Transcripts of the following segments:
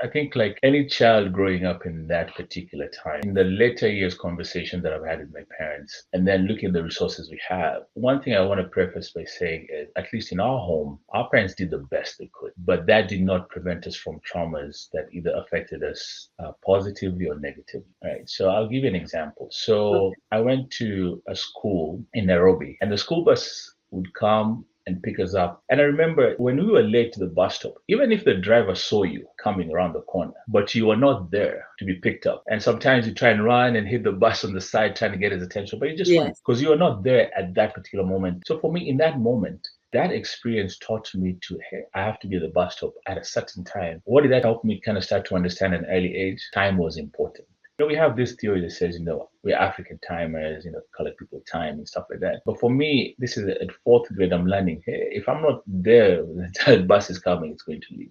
I think, like any child growing up in that particular time, in the later years conversation that I've had with my parents, and then looking at the resources we have, one thing I want to preface by saying is, at least in our home, our parents did the best they could, but that did not prevent us from traumas that either affected us positively or negatively. Right. So I'll give you an example. So Okay. I went to a school in Nairobi, and the school bus would come and pick us up. And I remember when we were late to the bus stop, even if the driver saw you coming around the corner, but you were not there to be picked up. And sometimes you try and run and hit the bus on the side trying to get his attention, but you just run Yes. because you are not there at that particular moment. So for me, in that moment, that experience taught me to, hey, I have to be at the bus stop at a certain time. What did that help me kind of start to understand at an early age? Time was important. We have this theory that says, we're African timers, colored people time and stuff like that. But for me, this is at fourth grade, I'm learning, hey, if I'm not there, when the bus is coming, it's going to leave.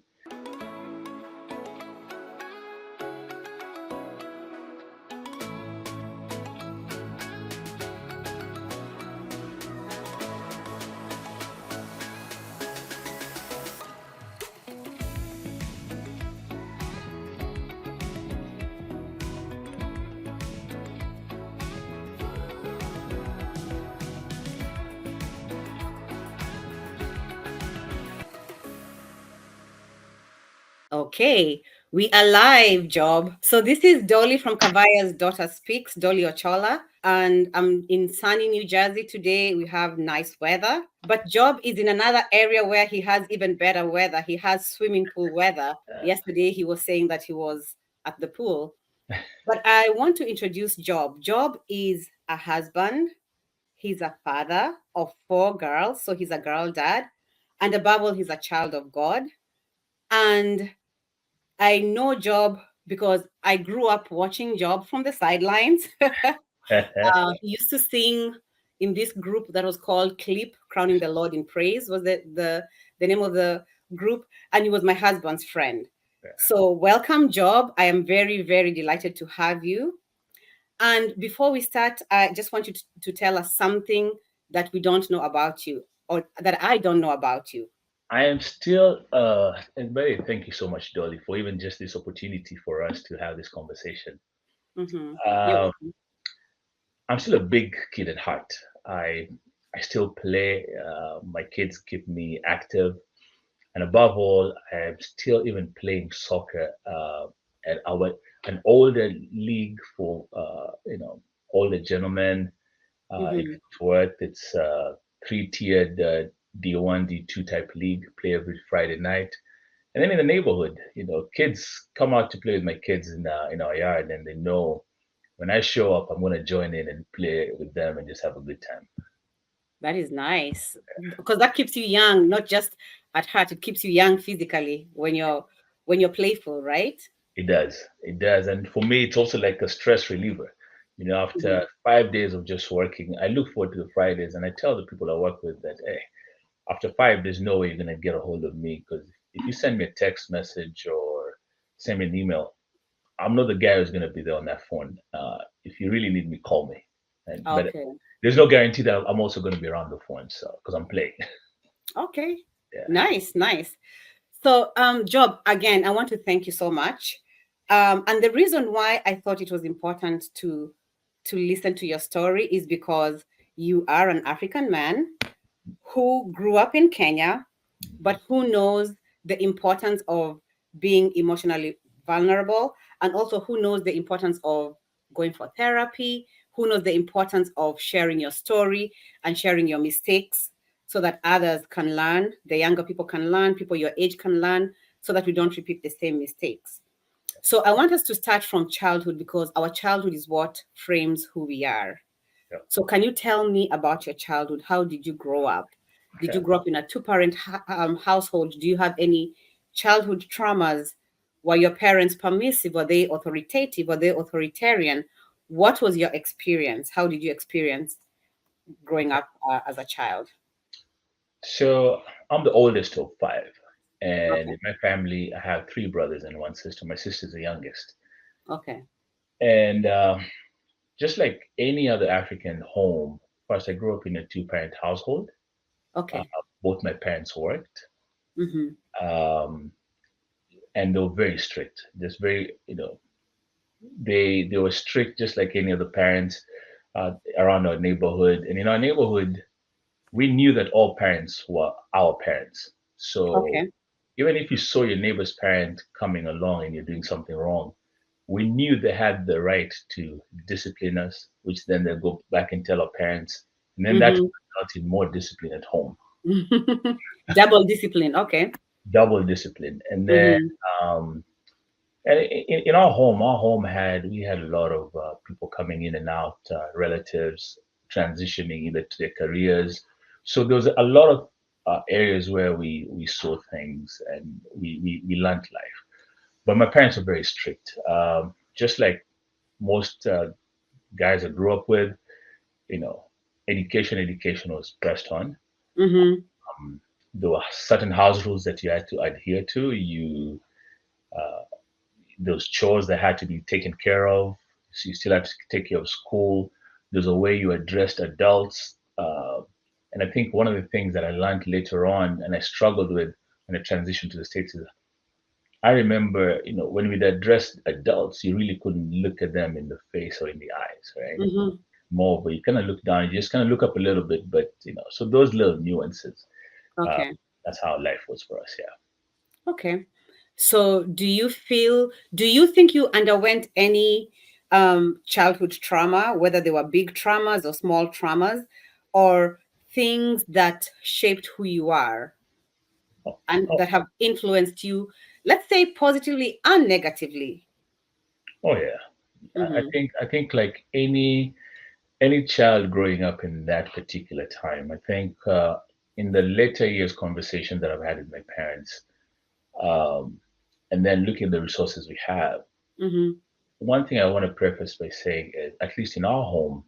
Okay, we are live, Job. So this is Dolly from Kavaya's Daughter Speaks, Dolly Ochola, and I'm in sunny New Jersey today. We have nice weather, but Job is in another area where he has even better weather. He has swimming pool weather. Yesterday, he was saying that he was at the pool. But I want to introduce Job. Job is a husband. He's a father of four girls, so he's a girl dad, and above all, he's a child of God. And I know Job because I grew up watching Job from the sidelines. He used to sing in this group that was called Clip, Crowning the Lord in Praise, was the name of the group, and he was my husband's friend. So welcome, Job. I am very, very delighted to have you. And before we start, I just want you to tell us something that we don't know about you, or that I don't know about you. I am still, and very thank you so much, Dolly, for even just this opportunity for us to have this conversation. Mm-hmm. You're Um, welcome. I'm still a big kid at heart. I I still play. My kids keep me active. And above all, I'm still even playing soccer at our an older league for older gentlemen. In Mm-hmm. Fort Worth, it's three-tiered D1, D2 type league. Play every Friday night, and then in the neighborhood, kids come out to play with my kids in our yard, and they know when I show up, I'm going to join in and play with them and just have a good time. That is nice because that keeps you young, not just at heart. It keeps you young physically when you're playful, right? It does. It does. And for me, it's also like a stress reliever. Mhm. After 5 days of just working, I look forward to the Fridays and I tell the people I work with that, hey, after 5 days, no way you're going to get a hold of me because if you send me a text message or send me an email, I'm not the guy who's going to be there on that phone. If you really need me, call me. But Okay. there's no guarantee that I'm also going to be around the phone, so because I'm playing. Okay. Yeah. Nice, nice. So, Job, again, I want to thank you so much. And the reason why I thought it was important to listen to your story is because you are an African man who grew up in Kenya, but who knows the importance of being emotionally vulnerable, and also who knows the importance of going for therapy, who knows the importance of sharing your story and sharing your mistakes so that others can learn, the younger people can learn, people your age can learn, so that we don't repeat the same mistakes. So I want us to start from childhood because our childhood is what frames who we are. Yeah. So, can you tell me about your childhood? How did you grow up? Did you Yeah. grow up in a two-parent household? Do you have any childhood traumas? Were your parents permissive? Were they authoritative? Were they authoritarian? What was your experience? How did you experience growing up as a child? So I'm the oldest of five, and Okay, in my family, I have three brothers and one sister. My sister's the youngest, okay, and just like any other African home, first I grew up in a two-parent household. Uh, okay. both my parents worked, Mm-hmm. um, and they were very strict. Just very, they were strict, just like any other parents around our neighborhood. And in our neighborhood, we knew that all parents were our parents. So Okay. even if you saw your neighbor's parent coming along and you're doing something wrong, we knew they had the right to discipline us, which then they'll go back and tell our parents. And then that Mm-hmm. results in more discipline at home, Double discipline. Okay. double discipline. And then, Mm-hmm. um, and in our home we had a lot of people coming in and out, relatives transitioning either to their careers. So there was a lot of areas where we saw things and we learned life. But my parents were very strict, just like most guys I grew up with. You know, education was pressed on. Mm-hmm. There were certain house rules that you had to adhere to. Uh, those chores that had to be taken care of. So you still have to take care of school. There's a way you addressed adults. And I think one of the things that I learned later on and I struggled with when I transitioned to the States is I remember, when we'd address adults, you really couldn't look at them in the face or in the eyes, right? Mm-hmm. More, but you kind of look down, you just kind of look up a little bit, but so those little nuances, uh, Okay. that's how life was for us, yeah. Okay. So do you think you underwent any childhood trauma, whether they were big traumas or small traumas, or things that shaped who you are Oh, and oh, that have influenced you, let's say positively and negatively? oh yeah. Mm-hmm. I think like any child growing up in that particular time, I think in the later years conversation that I've had with my parents, um, and then looking at the resources we have, Mm-hmm. one thing I want to preface by saying is, at least in our home,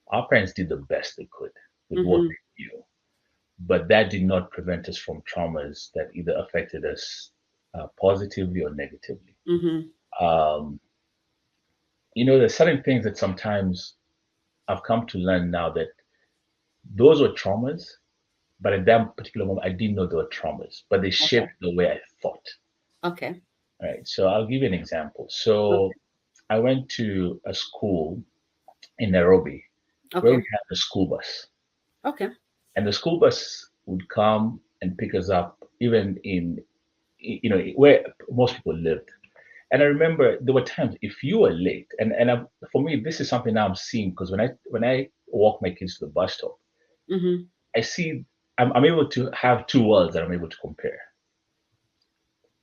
our parents did the best they could with what Mm-hmm. they knew, but that did not prevent us from traumas that either affected us positively or negatively. Mm-hmm. Um, there's certain things that sometimes I've come to learn now that those were traumas, but at that particular moment, I didn't know they were traumas, but they Okay. shaped the way I thought. Okay. Right. So I'll give you an example. Okay. So I went to a school in Nairobi where we Okay. had a school bus, Okay. and the school bus would come and pick us up, even in where most people lived. And I remember there were times if you were late, for me this is something now I'm seeing because when I walk my kids to the bus stop, Mm-hmm. I see I'm able to have two worlds that I'm able to compare.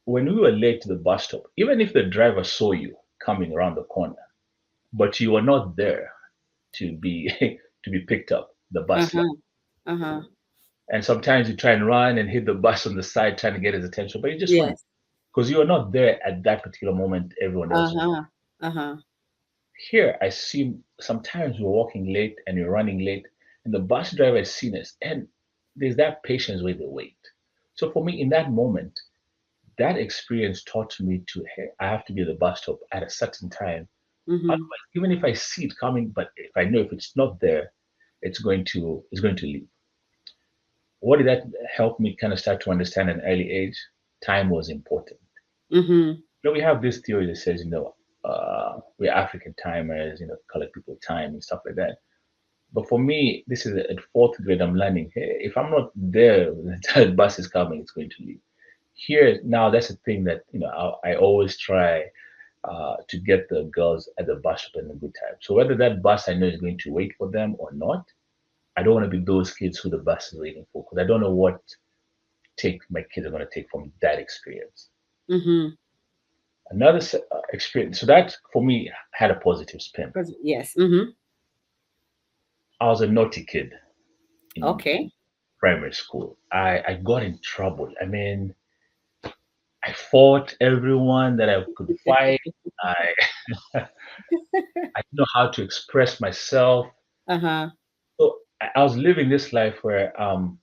When we were late to the bus stop, even if the driver saw you coming around the corner, but you were not there to be to be picked up, the bus left. Uh-huh. Uh-huh. And sometimes you try and run and hit the bus on the side trying to get his attention, but you just run Yes. because you are not there at that particular moment. Everyone else was. Uh-huh. Uh-huh. Here, I see sometimes we're walking late and you're running late, and the bus driver has seen us, and there's that patience where they wait. So for me, in that moment, that experience taught me to, hey, I have to be at the bus stop at a certain time. Mm-hmm. Otherwise, even if I see it coming, but if I know if it's not there, it's going to leave. What did that help me kind of start to understand at an early age? Time was important. Mm-hmm. We have this theory that says, we're African timers, colored people time and stuff like that. But for me, this is at fourth grade, I'm learning, hey, if I'm not there when the bus is coming, it's going to leave. Here, now, that's a thing that, I always try to get the girls at the bus stop in a good time. So whether that bus I know is going to wait for them or not, I don't want to be those kids who the bus is waiting for because I don't know what take my kids are going to take from that experience. Mm-hmm. Another experience, so that for me had a positive spin. Yes. Mm-hmm. I was a naughty kid in Okay. primary school. I got in trouble. I mean, I fought everyone that I could fight. I I didn't know how to express myself. Uh-huh. So I was living this life where I'm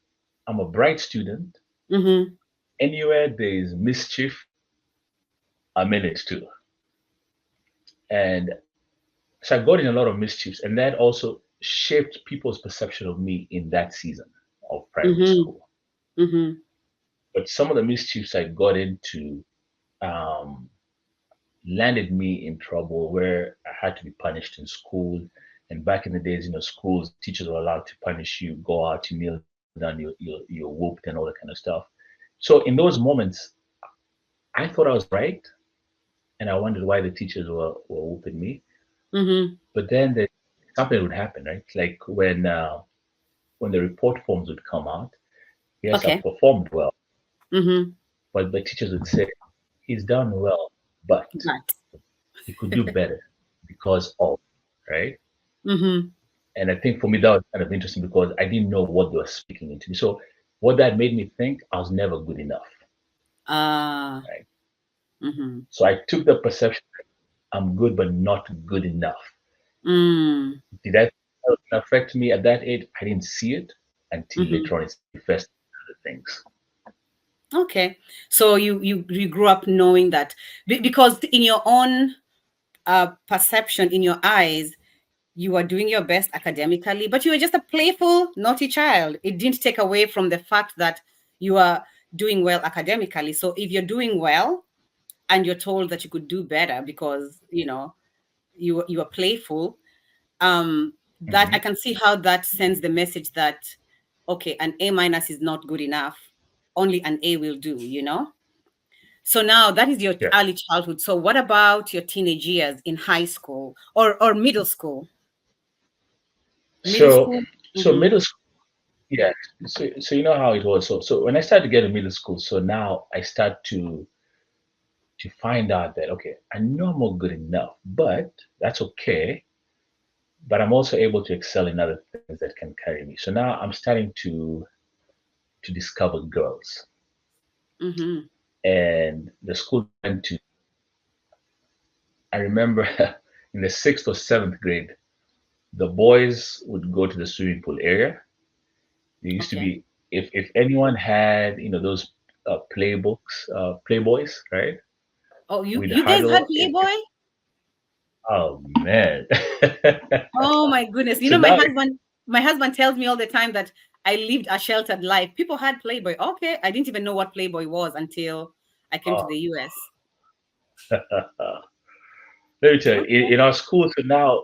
a bright student. Mm-hmm. Anywhere there is mischief, I'm in it too. And so I got in a lot of mischiefs, and that also shaped people's perception of me in that season of primary Mm-hmm. school. Mm-hmm. But some of the mischiefs I got into, um, landed me in trouble where I had to be punished in school. And back in the days, schools, teachers were allowed to punish you, go out, you kneel down, you're whooped and all that kind of stuff. So in those moments, I thought I was right, and I wondered why the teachers were whooping me. Mm-hmm. But then something would happen, right? Like when the report forms would come out. Yes, I Okay. performed well, Mm-hmm. but the teachers would say he's done well, but But. he could do better because of, right? Mm-hmm. And I think for me that was kind of interesting because I didn't know what they were speaking into me. So what that made me think I was never good enough, Ah. right? Mm-hmm. So I took the perception I'm good but not good enough. Mm. Did that affect me at that age? I didn't see it until Mm-hmm. later on. It's manifested in other things. Okay. So you grew up knowing that because in your own perception, in your eyes, you were doing your best academically, but you were just a playful, naughty child. It didn't take away from the fact that you are doing well academically. So if you're doing well and you're told that you could do better because you are playful, that Hmm. I can see how that sends the message that okay, an A minus is not good enough. Only an A will do. So now that is your Yeah. early childhood. So what about your teenage years in high school or middle school? Middle So school. so Mm-hmm. middle school, yeah. So you know how it was. So when I started to get to middle school, so now I start to find out that okay, I know I'm not good enough, but that's okay. But I'm also able to excel in other things that can carry me. So now I'm starting to discover girls. Mm-hmm. And the school I went to, I remember in the sixth or seventh grade, the boys would go to the swimming pool area. There used to Okay. be if anyone had those playbooks, playboys, right? Oh, you We'd you guys had huddle. If Playboy? oh man. Oh my goodness. So My now, husband tells me all the time that I lived a sheltered life. People had Playboy. Okay. I didn't even know what Playboy was until I came to oh, the US. let me tell you, Okay. in our school, so now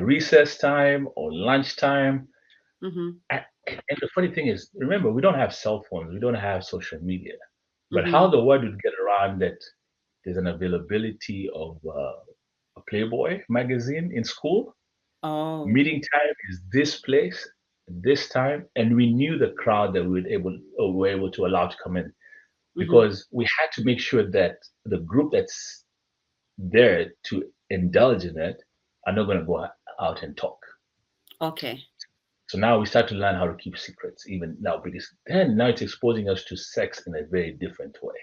recess time or lunchtime. Mm-hmm. I, and the funny thing is, remember, we don't have cell phones, we don't have social media. But how Mm-hmm. the word would get around that there's an availability of a Playboy magazine in school. Oh. Meeting time is this place, this time, and we knew the crowd that were able to allow to come in Mm-hmm. because we had to make sure that the group that's there to indulge in it are not going to go out and talk. Okay. So now we start to learn how to keep secrets, even now, because then now it's exposing us to sex in a very different way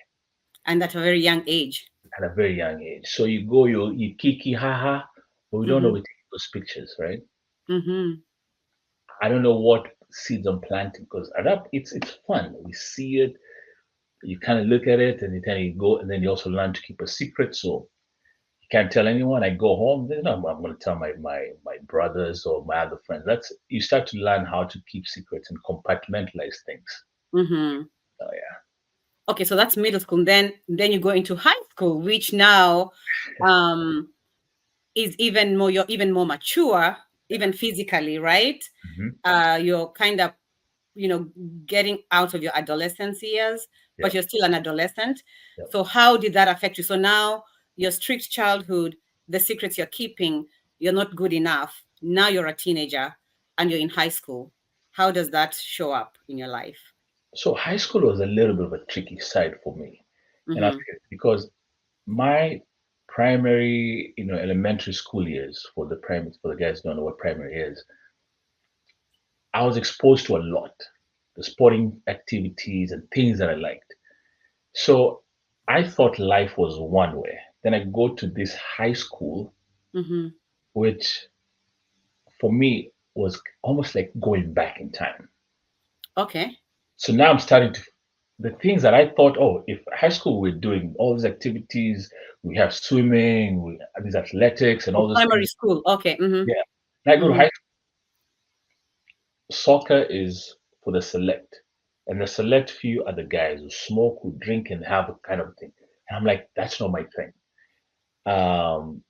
And at a very young age. at a very young age. So you kiki haha, but we don't know Mm-hmm. we take those pictures, right? Mm-hmm. I don't know what seeds I'm planting because at that it's fun. We see it, you kind of look at it, and then you go, and then you also learn to keep a secret. So you can't tell anyone. I go home, then I'm going to tell my brothers or my other friends. That's you start to learn how to keep secrets and compartmentalize things. Mm-hmm. Oh yeah. Okay, so that's middle school. Then you go into high school, which now um is you're even more mature, even physically, right? Hmm. You're kind of, you know, getting out of your adolescence years, Yeah. but you're still an adolescent. Yeah. So how did that affect you? So now your strict childhood, the secrets you're keeping, you're not good enough. Now you're a teenager and you're in high school. How does that show up in your life? So high school was a little bit of a tricky side for me, and I Mm-hmm. think because my primary, elementary school years for the guys who don't know what primary is, I was exposed to a lot, the sporting activities and things that I liked. So I thought life was one way. Then I go to this high school, Mm-hmm. which for me was almost like going back in time. Okay. So now I'm starting to the things that I thought, oh, if high school we're doing all these activities, we have swimming, we have these athletics and Oh, all those primary things. school. Okay. Mm-hmm. Yeah. Now I go to Mm-hmm. high school, soccer is for the select. And the select few are the guys who smoke, who drink and have a kind of thing. I'm like, that's not my thing. Um,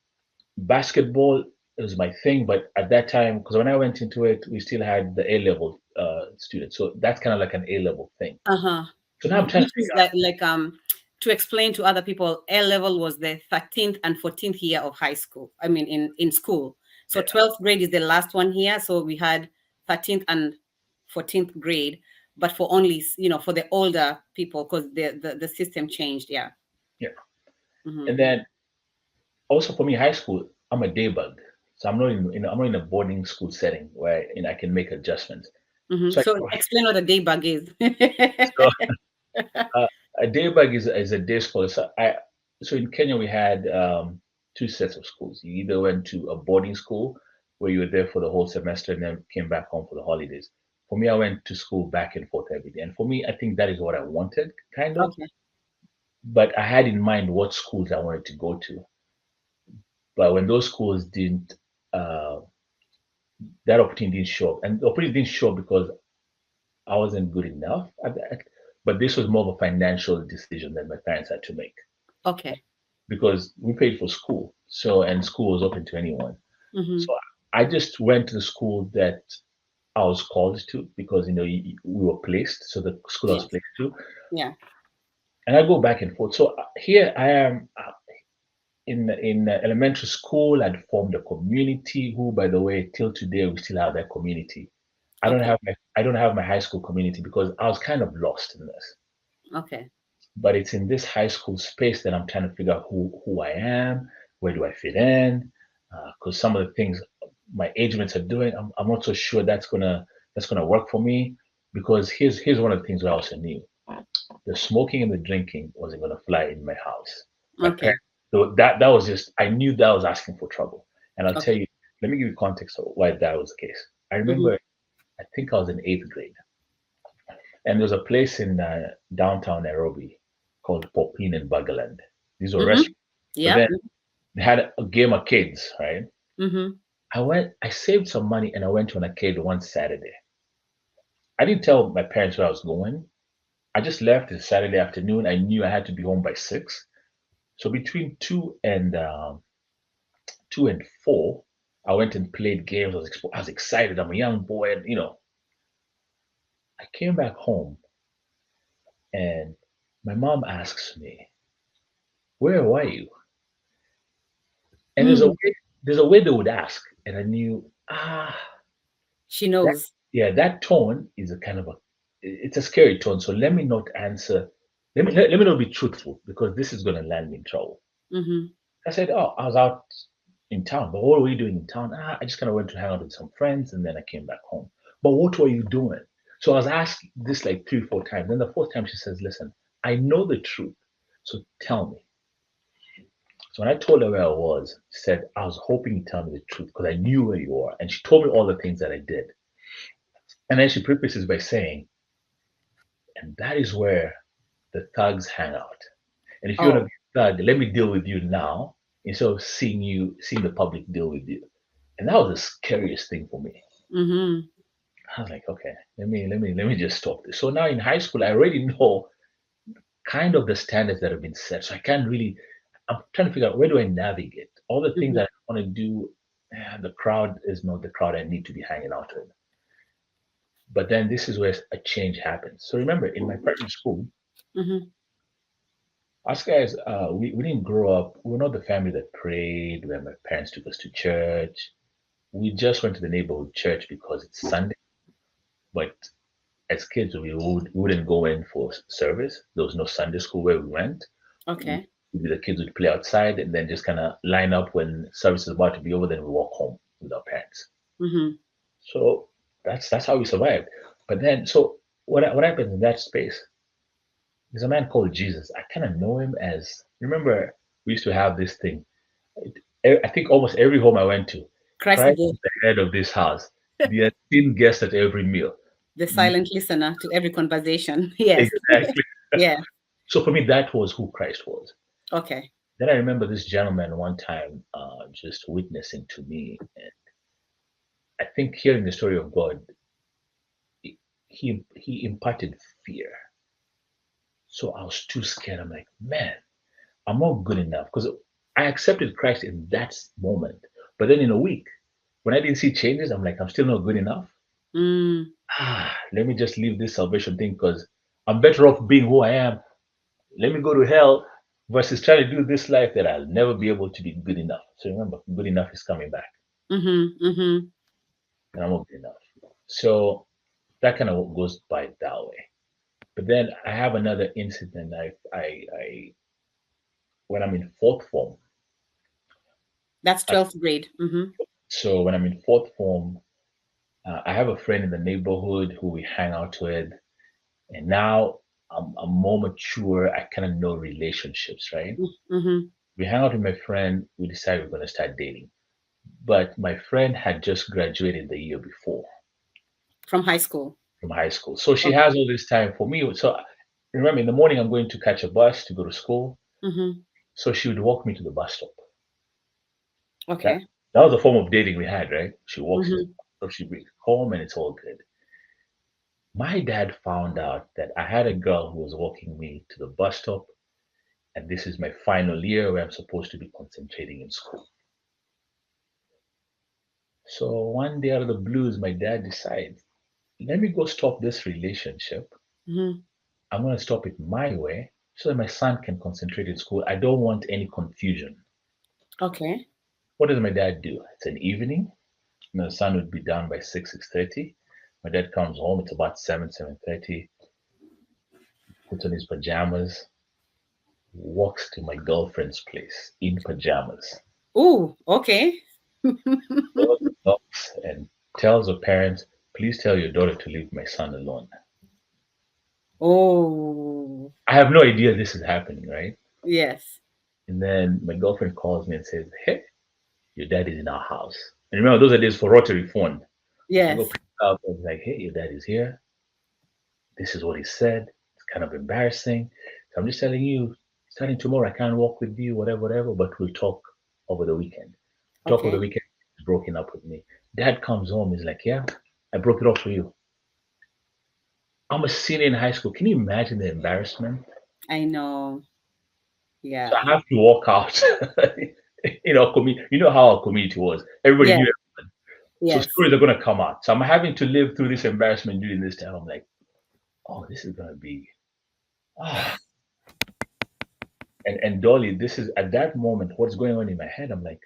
Basketball was my thing, but at that time, because when I went into it, we still had the A level students, so that's kind of like an A level thing. Uh-huh. So now I'm Mhm. trying to Which is figure out. like to explain to other people, A level was the 13th and 14th year of high school. I mean in school. So Yeah, 12th grade is the last one here. So we had 13th and 14th grade, but for only, for the older people because the system changed. Yeah. yeah. Mm-hmm. And then also for me, high school, I'm a day bug, so I'm not in a boarding school setting where I can make adjustments. Mm-hmm. So So explain what a day bug is. so uh, a day bug is a day school. So in Kenya we had two sets of schools. You either went to a boarding school where you were there for the whole semester and then came back home for the holidays. For me, I went to school back and forth every day, and for me, I think that is what I wanted, kind of. Okay. But I had in mind what schools I wanted to go to. But when those schools didn't, uh, that opportunity didn't show up, and the opportunity didn't show up because I wasn't good enough at that. But this was more of a financial decision that my parents had to make Okay. because we paid for school. So, and school was open to anyone. Mm-hmm. So I just went to the school that I was called to because, we were placed. So the school I was Yes. placed to, Yeah. and I go back and forth. So here I am in elementary school. I'd formed a community who, by the way, till today, we still have that community. Okay. I don't have my high school community because I was kind of lost in this. Okay. But it's in this high school space that I'm trying to figure out who I am, where do I fit in, because some of the things my age mates are doing, I'm not so sure that's gonna work for me. Because here's one of the things I also knew: the smoking and the drinking wasn't gonna fly in my house. My Okay. parents, so that was just, I knew that was asking for trouble. And I'll tell Okay. you, let me give you context of why that was the case. I Mm-hmm. remember, I think I was in eighth grade, and there was a place in downtown Nairobi called Popin and Bagaland. These were Mm-hmm. restaurants. So Yeah. then they had a game arcades, right? Mm-hmm. I saved some money and I went to an arcade one Saturday. I didn't tell my parents where I was going. I just left. It's Saturday afternoon. I knew I had to be home by 6. So between 2 and 4, I went and played games. I was excited. I'm a young boy, and I came back home and my mom asks me, "Where were you?" And Mm. there's a way they would ask, and I knew, She that knows. yeah, that tone is a kind of it's a scary tone. So let me not answer. Let me not be truthful because this is going to land me in trouble. Mm-hmm. I said, "Oh, I was out in town." "But what were you doing in town?" "I just kind of went to hang out with some friends and then I came back home." "But what were you doing?" So I was asked this like 3, 4 times. Then the fourth time she says, "Listen, I know the truth. So tell me." So when I told her where I was, she said, "I was hoping you'd tell me the truth because I knew where you were." And she told me all the things that I did. And then she prefaces by saying, "And that is where the thugs hang out. And if you want to Oh. be a thug, let me deal with you now instead of seeing the public deal with you." And that was the scariest thing for me. Mm-hmm. I was like, okay, let me just stop this. So now in high school, I already know kind of the standards that have been set. So I can't really. I'm trying to figure out where do I navigate all the things Mm-hmm. that I want to do. The crowd is not the crowd I need to be hanging out with. But then this is where a change happens. So remember, in my primary school, Mm-hmm. us guys, we didn't grow up. We're not the family that prayed when my parents took us to church. We just went to the neighborhood church because it's Sunday. But as kids, we wouldn't go in for service. There was no Sunday school where we went. We, Okay. the kids would play outside and then just kind of line up when service is about to be over. Then we walk home with our parents. Mm-hmm. So that's how we survived. But then, so what happens in that space? There's a man called Jesus. I kind of know him as. Remember, we used to have this thing. I think almost every home I went to, Christ Christ the is the head of this house. The esteemed guest at every meal. the silent listener to every conversation. Yes. Exactly. Yeah. So for me, that was who Christ was. Okay. Then I remember this gentleman one time just witnessing to me. And I think hearing the story of God, he imparted fear. So I was too scared. I'm like, man, I'm not good enough because I accepted Christ in that moment. But then in a week, when I didn't see changes, I'm like, I'm still not good enough. Mm, Let me just leave this salvation thing because I'm better off being who I am. Let me go to hell versus trying to do this life that I'll never be able to be good enough. So remember, good enough is coming back, mm-hmm, mm-hmm. and I'm not good enough. So that kind of goes by that way. But then I have another incident. I when I'm in fourth form. That's I, 12th grade. Mm-hmm. so when I'm in fourth form, I have a friend in the neighborhood who we hang out with, and now I'm more mature. I kind of know relationships, right? Mm-hmm. We hang out with my friend. We decided we're going to start dating. But my friend had just graduated the year before From high school. from high school. So she Okay. has all this time for me. So remember, in the morning, I'm going to catch a bus to go to school. Mm-hmm. So she would walk me to the bus stop. That, Okay. that was a form of dating we had, right? She walks me to the Mm-hmm. bus stop, she brings me home, and it's all good. My dad found out that I had a girl who was walking me to the bus stop, and this is my final year where I'm supposed to be concentrating in school. So one day out of the blues, my dad decides, let me go stop this relationship. Mm-hmm. I'm going to stop it my way so that my son can concentrate in school. I don't want any confusion. Okay. What does my dad do? It's an evening. The son would be down by 6:30. My dad comes home. It's about 7:30. Puts on his pajamas, walks to my girlfriend's place in pajamas, Oh, okay. goes, knocks, and tells the parents, "Please tell your daughter to leave my son alone." Oh, I have no idea this is happening, right? yes. And then my girlfriend calls me and says, "Hey, your dad is in our house." And remember, those are days for rotary phone. I go Yes. pick it up and like, "Hey, your dad is here. This is what he said. It's kind of embarrassing. So I'm just telling you, starting tomorrow, I can't walk with you, whatever, whatever, but we'll talk over the weekend." Talk over the Okay. weekend, he's broken up with me. Dad comes home, he's like, "Yeah, I broke it off for you." I'm a senior in high school. Can you imagine the embarrassment? I know. So Yeah. I have to walk out. You know how our community was. Everybody Yes. knew. So Yes. stories are going to come out. So I'm having to live through this embarrassment during this time. I'm like, oh, this is going to be, ah. And Dolly, this is at that moment, what's going on in my head? I'm like,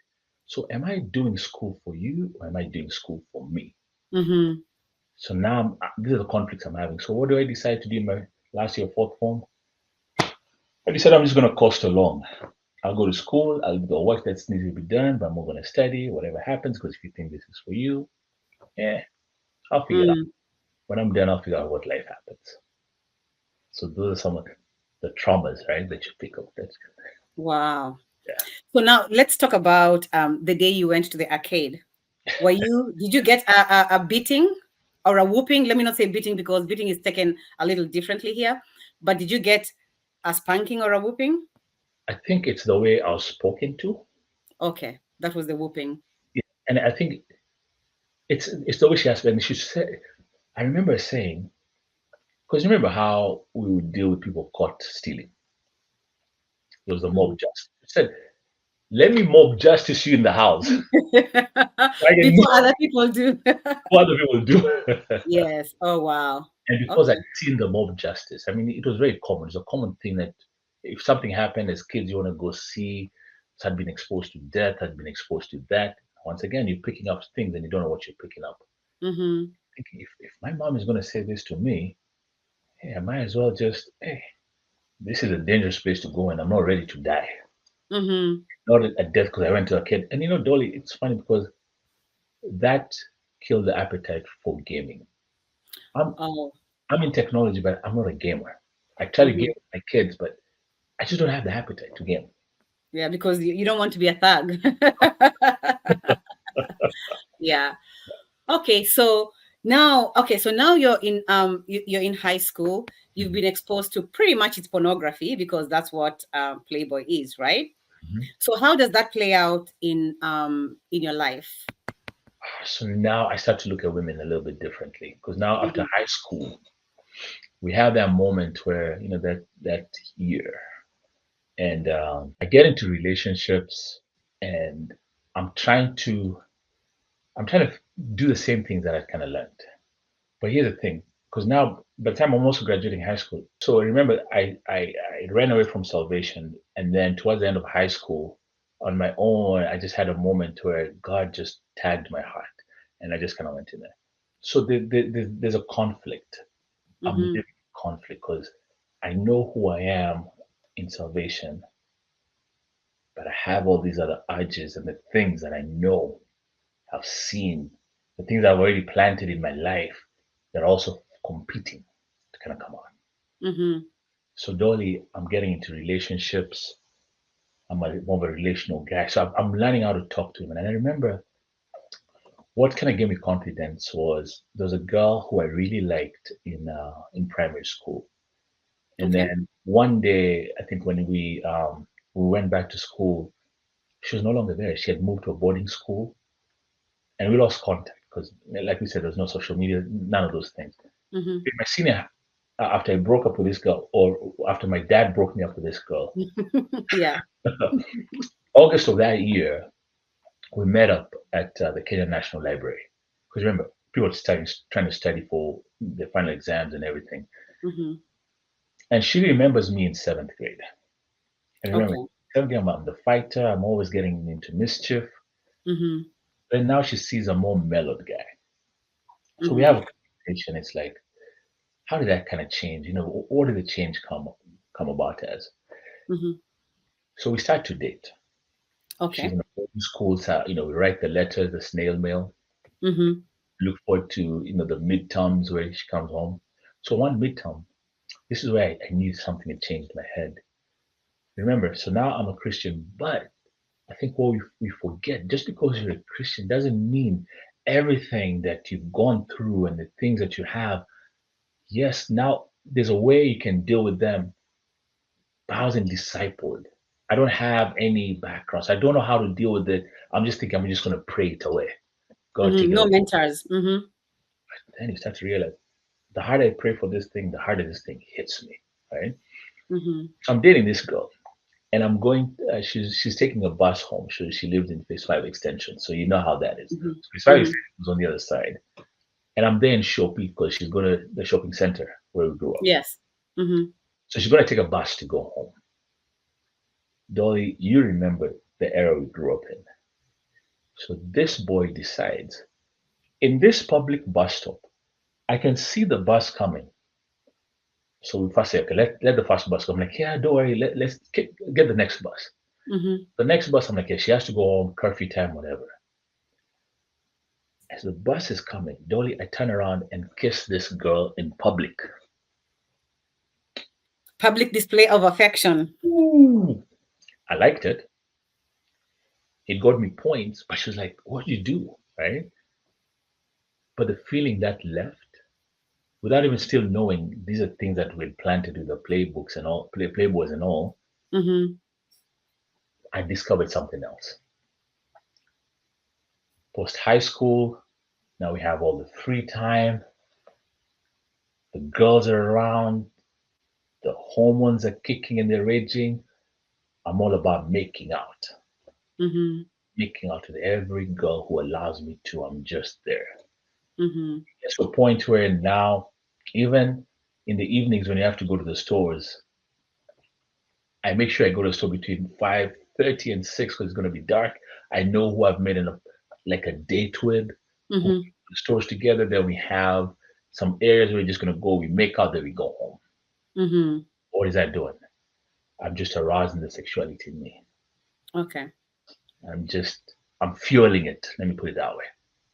so am I doing school for you or am I doing school for me? Mm-hmm. So now these are the conflicts I'm having. So what do I decide to do in my last year fourth form? I decided I'm just going to coast along. I'll go to school, I'll do the work that needs to be done, but I'm not going to study, whatever happens, because if you think this is for you, yeah, I'll figure it out. Mm. When I'm done, I'll figure out what life happens. So those are some of the traumas, right, that you pick up. That's Wow. yeah. So now let's talk about the day you went to the arcade. Did you get a beating or a whooping? Let me not say beating because beating is taken a little differently here. But did you get a spanking or a whooping? I think it's the way I was spoken to. Okay, that was the whooping. Yeah. And I think it's the way she asked me. And she said, I remember saying, because remember how we would deal with people caught stealing. There was the mob Mhm. justice. She said, let me mob justice you in the house. I can know Before other people do. what other people do. Yes. Oh, wow. And because I'd Okay. seen the mob justice, I mean, it was very common. It's a common thing that if something happened as kids, you want to go see, had been exposed to death, had been exposed to that. Once again, you're picking up things and you don't know what you're picking up. Mm-hmm. Thinking, if my mom is going to say this to me, hey, I might as well just, hey, this is a dangerous place to go and I'm not ready to die. Mm-hmm. Not a death because I went to a kid. And Dolly, it's funny because that killed the appetite for gaming. I'm, Oh. I'm in technology, but I'm not a gamer. I try to game Mm-hmm. with my kids, but I just don't have the appetite to game. Yeah, because you don't want to be a thug. Yeah. Okay, so now you're in high school. You've Mhm, been exposed to pretty much it's pornography because that's what Playboy is, right? mhm. So how does that play out in your life? So now I start to look at women a little bit differently because now after Mhm. high school, we have that moment where that year And I get into relationships, and I'm trying to I'm trying to do the same things that I kind of learned. But here's the thing, because now by the time I'm also graduating high school, so remember I ran away from salvation, and then towards the end of high school, on my own, I just had a moment where God just tagged my heart, and I just kind of went in there. So there's a conflict. I'm living Mm-hmm. in conflict because I know who I am in salvation, but I have all these other urges and the things that I know, I've seen, the things I've already planted in my life that are also competing to kind of come out. Mm-hmm. So Dolly, I'm getting into relationships. I'm more of a relational guy. So I'm learning how to talk to him. And I remember what kind of gave me confidence was there was a girl who I really liked in primary school. And Okay. then one day, I think when we went back to school, she was no longer there. She had moved to a boarding school, and we lost contact because, like we said, there's no social media, none of those things. Mm-hmm. In my senior, after I broke up with this girl, or after my dad broke me up with this girl, Yeah. August of that year, we met up at the Kenya National Library. Because remember, people were trying to study for the final exams and everything. Mm-hmm. And she remembers me in seventh grade. And remember, Okay. seventh grade, I'm the fighter. I'm always getting into mischief. Mm-hmm. Then now she sees a more mellowed guy. So we Mm-hmm. have a conversation. It's like, how did that kind of change? What did the change come about as? Mm-hmm. So we start to date. She's Okay. in a boarding school, so we write the letters, the snail mail. Mm-hmm. Look forward to the midterms where she comes home. So one midterm, this is where I knew something had changed in my head. Remember, so now I'm a Christian, but I think what we forget, just because you're a Christian doesn't mean everything that you've gone through and the things that you have. Yes, now there's a way you can deal with them, but I wasn't discipled. I don't have any background. So I don't know how to deal with it. I'm just thinking I'm just going to pray it away. God, Mm-hmm. take it No away. mentors. Mm-hmm. Then you start to realize the harder I pray for this thing, the harder this thing hits me. Right? Mm-hmm. So I'm dating this girl, and I'm going. She's taking a bus home. She lives in Phase Five Extension, so you know how that is. Mm-hmm. So Phase Five Mm-hmm. Extension is on the other side, and I'm there in Shopee because she's going to the shopping center where we grew up. Yes. Mm-hmm. So she's going to take a bus to go home. Dolly, you remember the era we grew up in. So this boy decides in this public bus stop, I can see the bus coming. So we first say, okay, let the first bus come. I'm like, yeah, don't worry, let's get the next bus. Mm-hmm. The next bus, I'm like, yeah, she has to go home, curfew time, whatever. As the bus is coming, Dolly, I turn around and kiss this girl in public. Public display of affection. Ooh. I liked it. It got me points, but she was like, what do you do? Right? But the feeling that left, without even still knowing these are things that we planted with the playbooks and all, playboys and all, Mm-hmm. I discovered something else. Post high school, now we have all the free time, the girls are around, the hormones are kicking and they're raging. I'm all about Mm-hmm. making out with every girl who allows me to. I'm just there. Mm-hmm. It's to a point where now, even in the evenings when you have to go to the stores, I make sure I go to the store between 5:30 and 6 because it's going to be dark. I know who I've made like a date with, who Mm-hmm. the stores together. Then we have some areas where we're just going to go. We make out, then we go home. Mm-hmm. What is that doing? I'm just arousing the sexuality in me. Okay. I'm fueling it. Let me put it that way.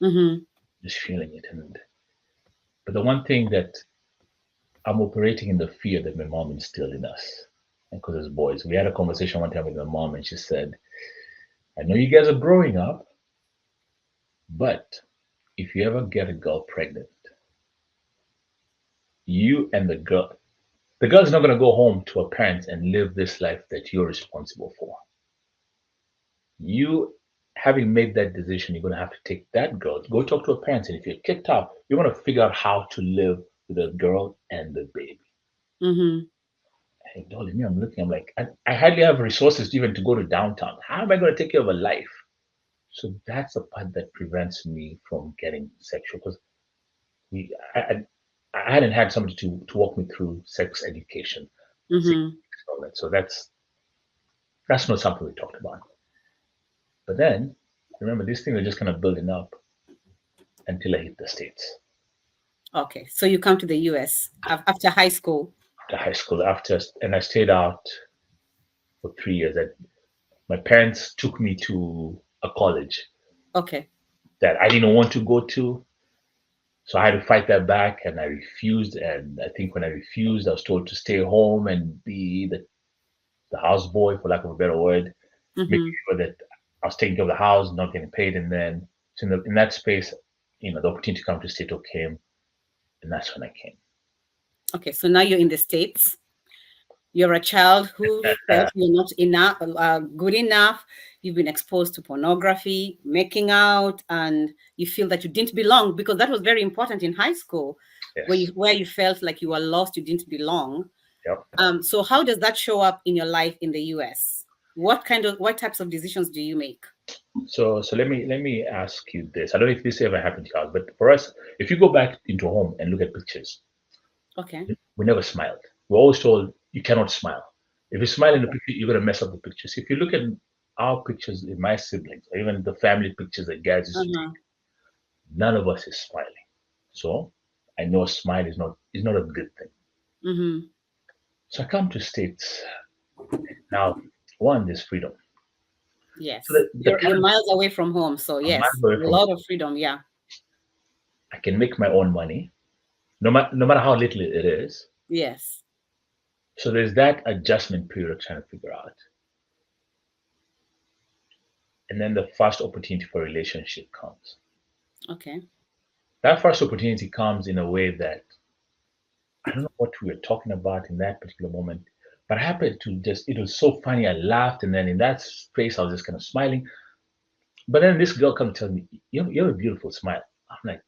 Mm-hmm. Just feeling it. But the one thing that I'm operating in the fear that my mom instilled in us. Because as boys, we had a conversation one time with my mom, and she said, I know you guys are growing up, but if you ever get a girl pregnant, you and the girl's not going to go home to her parents and live this life that you're responsible for. You, having made that decision, you're going to have to take that girl, go talk to her parents, and if you're kicked out, you're going to figure out how to live with the girl and the baby. Mm-hmm. Hey, Dolly, me, I'm looking, I'm like, I hardly have resources even to go to downtown. How am I going to take care of a life? So that's the part that prevents me from getting sexual because we, I hadn't had somebody to walk me through sex education, sex, Mm-hmm. all that. So that's not something we talked about. But then, remember, these things are just kind of building up until I hit the States. Okay. So you come to the US after high school. After high school, and I stayed out for 3 years. My parents took me to a college Okay. that I didn't want to go to. So I had to fight that back and I refused. And I think when I refused, I was told to stay home and be the houseboy, for lack of a better word, making Mm-hmm. sure that I was taking care of the house, not getting paid. And then so in that space, the opportunity to come to Stato came, and that's when I came. Okay. So now you're in the States. You're a child who Uh, felt you're not enough, good enough. You've been exposed to pornography, making out, and you feel that you didn't belong because that was very important in high school, yes. where you felt like you were lost, you didn't belong. Yep. So how does that show up in your life in the US? What types of decisions do you make? So let me ask you this. I don't know if this ever happened to you, but for us, if you go back into home and look at pictures, Okay. we never smiled. We're always told you cannot smile. If you smile in the Okay. picture, you're gonna mess up the pictures. If you look at our pictures in my siblings, or even the family pictures that guys used to take, Uh-huh. none of us is smiling. So I know a smile is not a good thing. Mm-hmm. So I come to States now. One, there's freedom. So Yes. the You're kind miles away from home, so of yes, miles away a from lot of freedom. Yeah. I can make my own money, no matter how little it is. Yes. So there's that adjustment period of trying to figure out. And then the first opportunity for a relationship comes. Okay. That first opportunity comes in a way that I don't know what we were talking about in that particular moment, but I happened to it was so funny. I laughed, and then in that space, I was just kind of smiling. But then this girl comes and tells me, you have a beautiful smile. I'm like,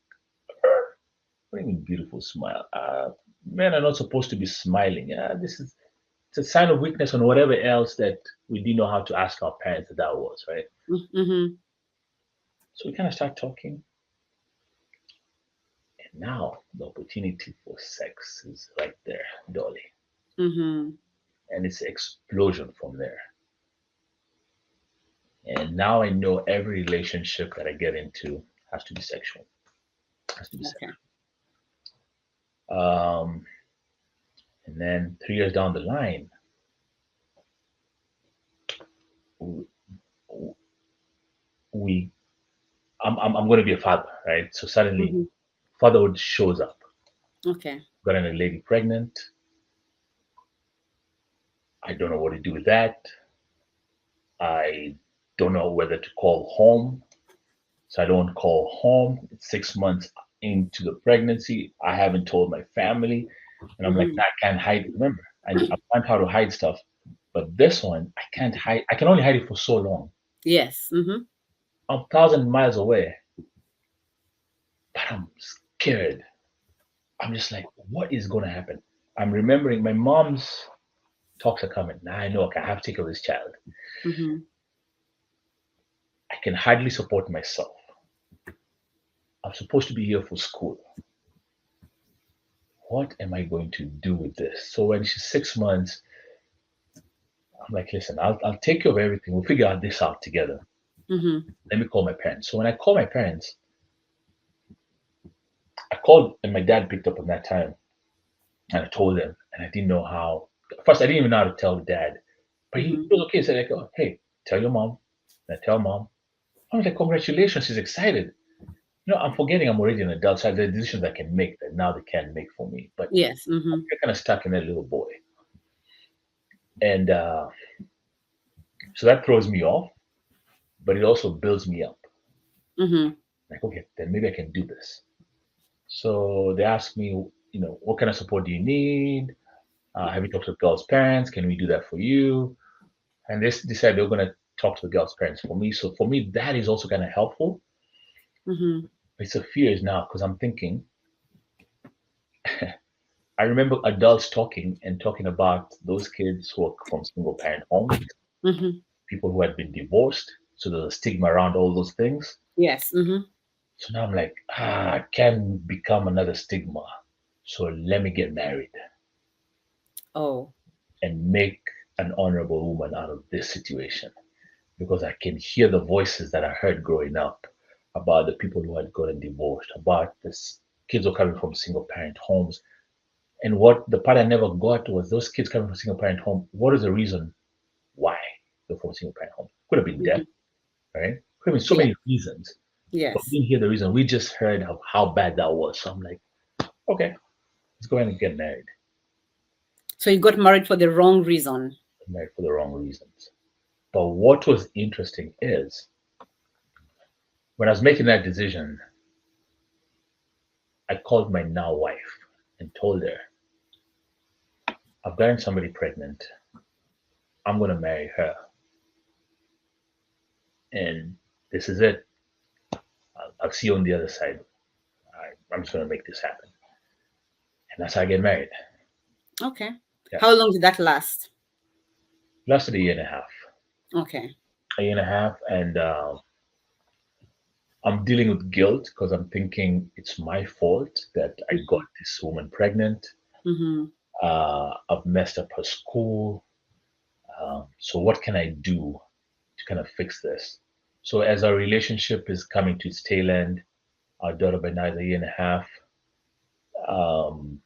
what do you mean, beautiful smile? Men are not supposed to be smiling. This is it's a sign of weakness on whatever else that we didn't know how to ask our parents that was, right? Mm-hmm. So we kind of start talking, and now the opportunity for sex is right there, Dolly. Mm-hmm. And it's an explosion from there. And now I know every relationship that I get into has to be sexual. Has to be Okay. sexual. Um, and then 3 years down the line, we I'm going to be a father, right? So suddenly, Mm-hmm. fatherhood shows up. Okay. Got a lady pregnant. I don't know what to do with that. I don't know whether to call home. So I don't call home. It's 6 months into the pregnancy. I haven't told my family. And I'm like, Mm-hmm. "Nah, I can't hide it. Remember, I've learned how to hide stuff. But this one, I can't hide. I can only hide it for so long. Yes. Mm-hmm. I'm 1,000 miles away, but I'm scared. I'm just like, what is going to happen? I'm remembering my mom's talks are coming. Now I know okay, I have to take care of this child. Mm-hmm. I can hardly support myself. I'm supposed to be here for school. What am I going to do with this? So when she's 6 months, I'm like, listen, I'll take care of everything. We'll figure out this out together. Mm-hmm. Let me call my parents. So when I call my parents, I called and my dad picked up on that time and I told him and I didn't know how. First, I didn't even know how to tell dad, but he Mm-hmm. was okay. He said, like, oh, hey, tell your mom. And I tell mom. I was like, congratulations. She's excited. I'm forgetting I'm already an adult. So there are decisions I can make that now they can't make for me. But Yes. Mm-hmm. I'm kind of stuck in that little boy. And so that throws me off, but it also builds me up. Mm-hmm. Like, okay, then maybe I can do this. So they asked me, what kind of support do you need? Have you talked to the girl's parents? Can we do that for you? And they decided they were going to talk to the girl's parents for me. So for me, that is also kind of helpful. Mm-hmm. It's a fear now because I'm thinking, I remember adults talking and talking about those kids who are from single parent homes, Mm-hmm. people who had been divorced. So there's a stigma around all those things. Yes. Mm-hmm. So now I'm like, it can become another stigma. So let me get married Oh. and make an honorable woman out of this situation. Because I can hear the voices that I heard growing up about the people who had gotten divorced, about this kids who are coming from single parent homes. And what the part I never got was those kids coming from single parent home. What is the reason why they're from single parent home? Could have been death, Mm-hmm. right? Could have been so Yeah. many reasons, but we Yes. didn't hear the reason. We just heard of how bad that was. So I'm like, okay, let's go ahead and get married. So you got married for the wrong reason. Married for the wrong reasons. But what was interesting is when I was making that decision, I called my now wife and told her, I've gotten somebody pregnant. I'm going to marry her. And this is it. I'll see you on the other side. I'm just going to make this happen. And that's how I get married. Okay. Yeah. How long did that last? Lasted a year and a half. Okay. A year and a half. And I'm dealing with guilt because I'm thinking it's my fault that I got Mm-hmm. this woman pregnant. Mm-hmm. I've messed up her school. So what can I do to kind of fix this? So as our relationship is coming to its tail end, our daughter by now is a year and a half. Um,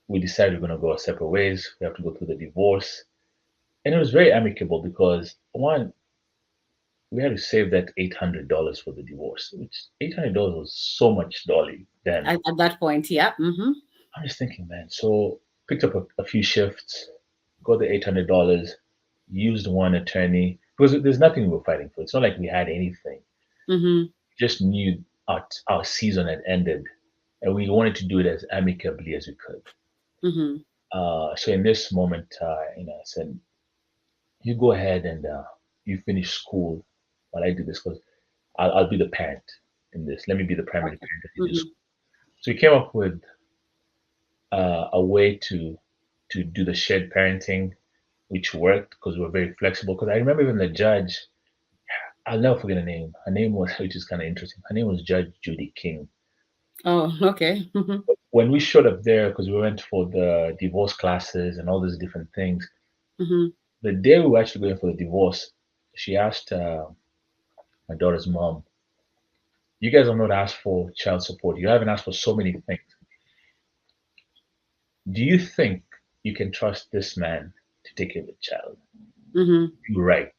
we decided we're going to go our separate ways. We have to go through the divorce, and it was very amicable because one, we had to save that $800 for the divorce, which $800 was so much, Dolly. Then At that point, yeah. Mm-hmm. I'm just thinking, man. So picked up a few shifts, got the $800, used one attorney because there's nothing we were fighting for. It's not like we had anything. Mm-hmm. Just knew our season had ended, and we wanted to do it as amicably as we could. Mm-hmm. So in this moment, I said, you go ahead and you finish school while I do this because I'll be the parent in this. Let me be the primary Okay. parent as you do Mm-hmm. school. So we came up with a way to do the shared parenting, which worked because we were very flexible. Because I remember even the judge, I'll never forget her name. Her name was, which is kind of interesting. Her name was Judge Judy King. Oh, okay. Mm-hmm. When we showed up there, because we went for the divorce classes and all these different things, Mm-hmm. the day we were actually going for the divorce, she asked my daughter's mom, "You guys have not asked for child support. You haven't asked for so many things. Do you think you can trust this man to take care of the child?" Mm-hmm. You're right.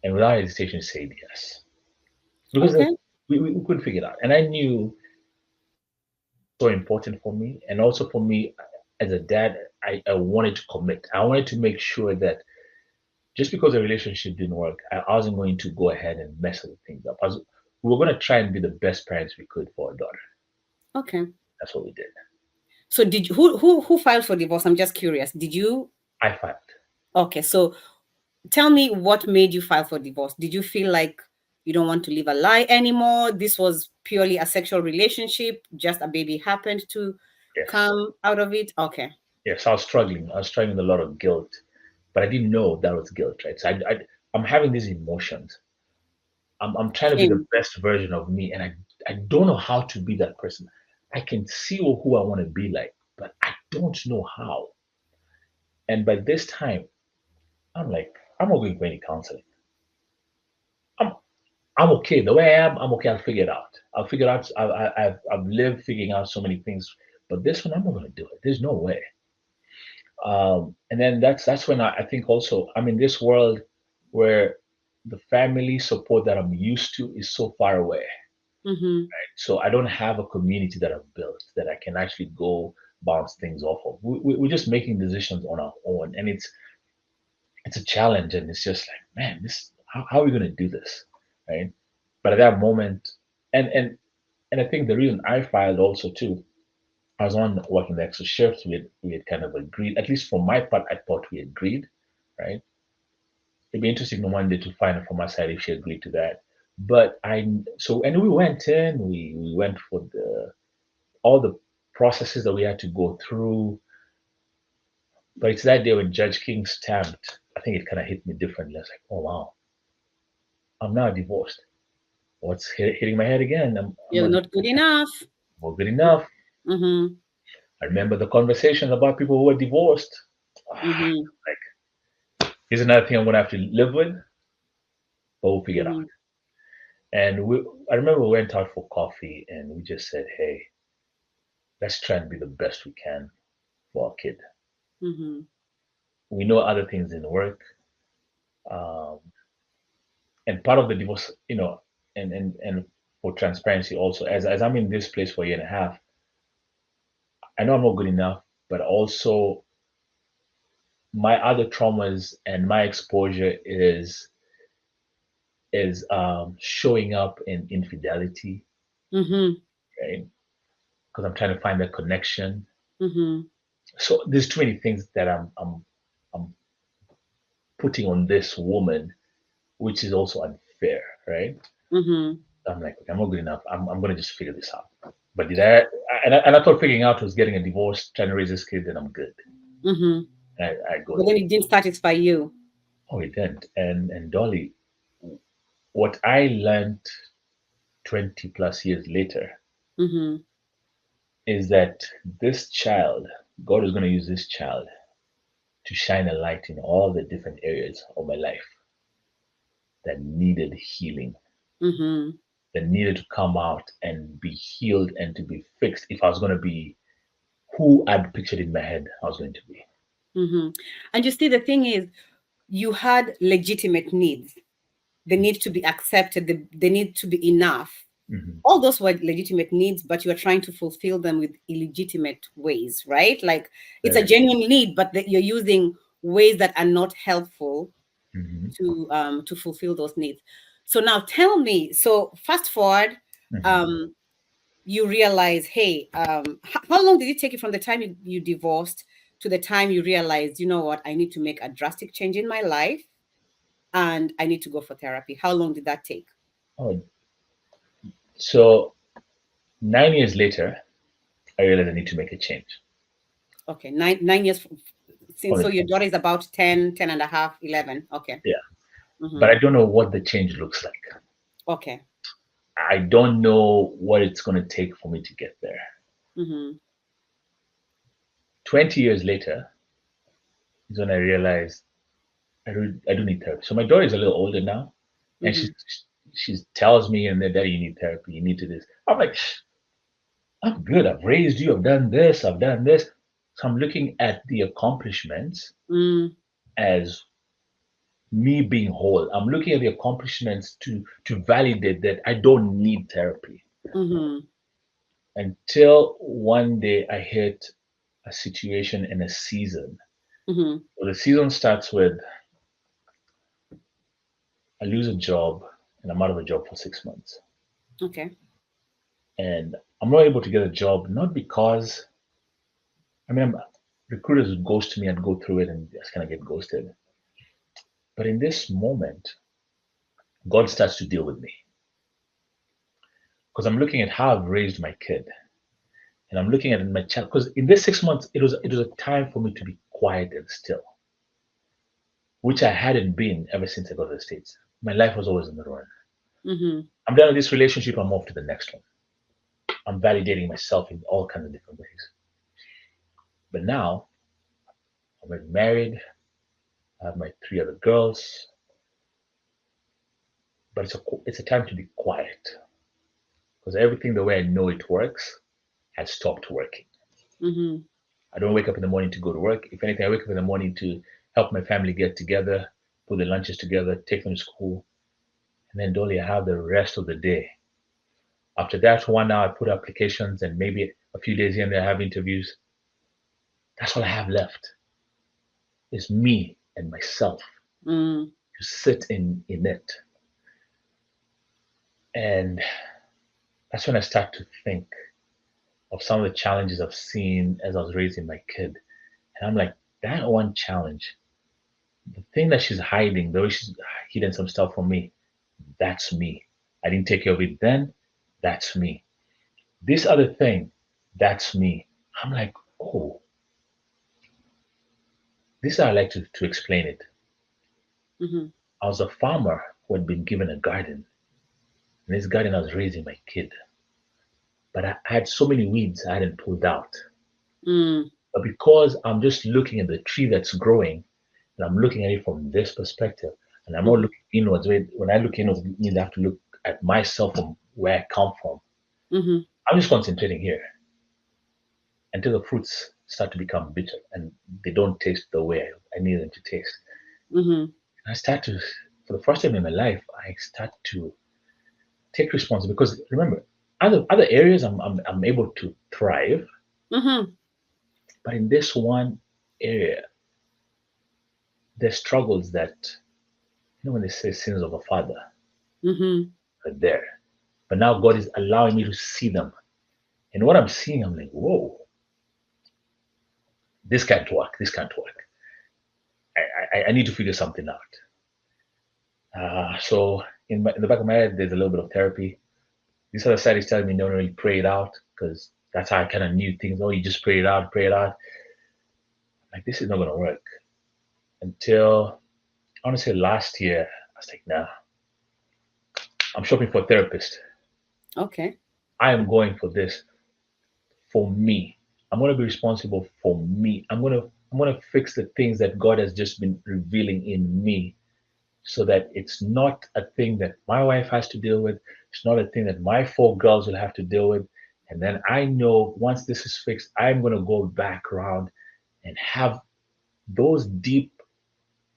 And without hesitation, she said yes. Because Okay. we couldn't figure it out. And I knew so important for me. And also for me, as a dad, I wanted to commit. I wanted to make sure that just because the relationship didn't work, I wasn't going to go ahead and mess other things up. We were going to try and be the best parents we could for our daughter. Okay. That's what we did. So did you, who filed for divorce? I'm just curious. Did you? I filed. Okay. So tell me what made you file for divorce. Did you feel like you don't want to live a lie anymore? This was purely a sexual relationship, just a baby happened to Yes. come out of it? Okay. Yes, I was struggling. I was struggling with a lot of guilt, but I didn't know that was guilt, right? So I'm having these emotions. I'm trying to be the Shame. best version of me, and I don't know how to be that person. I can see who I want to be like, but I don't know how. And by this time, I'm like, I'm not going for any counseling. I'm I'm okay the way I am. I'm okay. I'll figure it out. I'll figure it out. I've lived figuring out so many things, but this one I'm not going to do it. There's no way. And then that's when I think also I'm in this world where the family support that I'm used to is so far away. Mm-hmm. So I don't have a community that I've built that I can actually go bounce things off of. We're just making decisions on our own, and it's a challenge, and it's just like, man, this how are we going to do this, right? But at that moment, and and and I think the reason I filed also too, I was on working the extra shifts. We had kind of agreed, at least for my part, I thought we agreed, right? It'd be interesting on one day to find out from my side if she agreed to that. But I so and we went in, we went for the all the processes that we had to go through. But it's that day when Judge King stamped, I think it kind of hit me differently. I was like, oh wow, I'm now divorced. What's hitting my head again? I'm You're not not good enough. good enough. Mm-hmm. I remember the conversations about people who were divorced. Mm-hmm. Like, here's another thing I'm gonna have to live with, but we'll figure it out. Mm-hmm. And I remember we went out for coffee and we just said, hey, let's try and be the best we can for our kid. Mm-hmm. We know other things didn't work. Um, and part of the divorce, and for transparency also, as I'm in this place for a year and a half, I know I'm not good enough, but also my other traumas and my exposure is showing up in infidelity, Mm-hmm. right? Because I'm trying to find that connection. Mm-hmm. So there's too many things that I'm putting on this woman, which is also unfair, right? Mm-hmm. I'm like, okay, I'm not good enough. I'm gonna just figure this out. But did I? And I thought figuring out was getting a divorce, trying to raise this kid, then I'm good. Mm-hmm. I go But then there. it didn't satisfy you. Oh, it didn't. And Dolly, what I learned 20 plus years later Mm-hmm. is that this child, God is going to use this child to shine a light in all the different areas of my life that needed healing, Mm-hmm. that needed to come out and be healed and to be fixed if I was going to be who I'd pictured in my head I was going to be. Mm-hmm. And you see, the thing is, you had legitimate needs. They need to be accepted. They need to be enough. Mm-hmm. All those were legitimate needs, but you are trying to fulfill them with illegitimate ways, right? Like it's a Very. genuine need, but that you're using ways that are not helpful Mm-hmm. to fulfill those needs. So now tell me. So fast forward, Mm-hmm. um, you realize, hey, how long did it take you from the time you divorced to the time you realized, you know what, I need to make a drastic change in my life and I need to go for therapy? How long did that take? Oh, so 9 years later, I realized I need to make a change. Okay, nine years since. From So the, your daughter is about 10, 10 and a half, 11. Okay. yeah, but Mm-hmm. I don't know what the change looks like. Okay. I don't know what it's going to take for me to get there. Mm-hmm. 20 years later is when I realized I do need therapy. So my daughter is a little older now, and Mm-hmm. she tells me, and then, Daddy, you need therapy. You need to this. I'm like, I'm good. I've raised you. I've done this. I've done this. So I'm looking at the accomplishments Mm, as me being whole. I'm looking at the accomplishments to validate that I don't need therapy mm-hmm. until one day I hit a situation in a season. Mm-hmm. So the season starts with I lose a job and I'm out of a job for 6 months. Okay. And I'm not able to get a job, not because, recruiters would ghost me and go through it and just kind of get ghosted. But in this moment, God starts to deal with me because I'm looking at how I've raised my kid and I'm looking at my child. Because in this 6 months, it was a time for me to be quiet and still, which I hadn't been ever since I got to the States. My life was always on the run. Mm-hmm. I'm done with this relationship, I'm off to the next one. I'm validating myself in all kinds of different ways. But now I'm married, I have my three other girls, but it's a time to be quiet because everything the way I know it works has stopped working. Mm-hmm. I don't wake up in the morning to go to work. If anything, I wake up in the morning to help my family get together, put the lunches together, take them to school, and then Dolly, I have the rest of the day. After that, 1 hour, I put applications and maybe a few days in there, I have interviews. That's all I have left is me and myself Mm, to sit in it. And that's when I start to think of some of the challenges I've seen as I was raising my kid. And I'm like, that one challenge, the thing that she's hiding, the way she's hidden some stuff from me, that's me. I didn't take care of it then, that's me. This other thing, That's me. I'm like, oh, this is how I like to explain it. Mm-hmm. I was a farmer who had been given a garden. In this garden, I was raising my kid. But I had so many weeds I hadn't pulled out. Mm, But because I'm just looking at the tree that's growing, and I'm looking at it from this perspective, and I'm not mm-hmm. looking inwards. When I look inwards, it means I have to look at myself from where I come from. Mm-hmm. I'm just concentrating here until the fruits start to become bitter and they don't taste the way I need them to taste. Mm-hmm. I start to, for the first time in my life, I start to take responsibility because remember, other areas I'm able to thrive, Mm-hmm. but in this one area, there's struggles that when they say sins of a father Mm-hmm. are there, but now God is allowing me to see them, and what I'm seeing, I'm like, whoa, this can't work. This can't work. I need to figure something out. So in the back of my head, there's a little bit of therapy. This other side is telling me don't really pray it out because that's how I kind of knew things. Oh, you just pray it out, pray it out. Like this is not gonna work until honestly last year. I was like, nah, I'm shopping for a therapist. Okay. I am going for this for me. I'm gonna be responsible for me. I'm gonna fix the things that God has just been revealing in me so that it's not a thing that my wife has to deal with. It's not a thing that my four girls will have to deal with. And then I know once this is fixed, I'm going to go back around and have those deep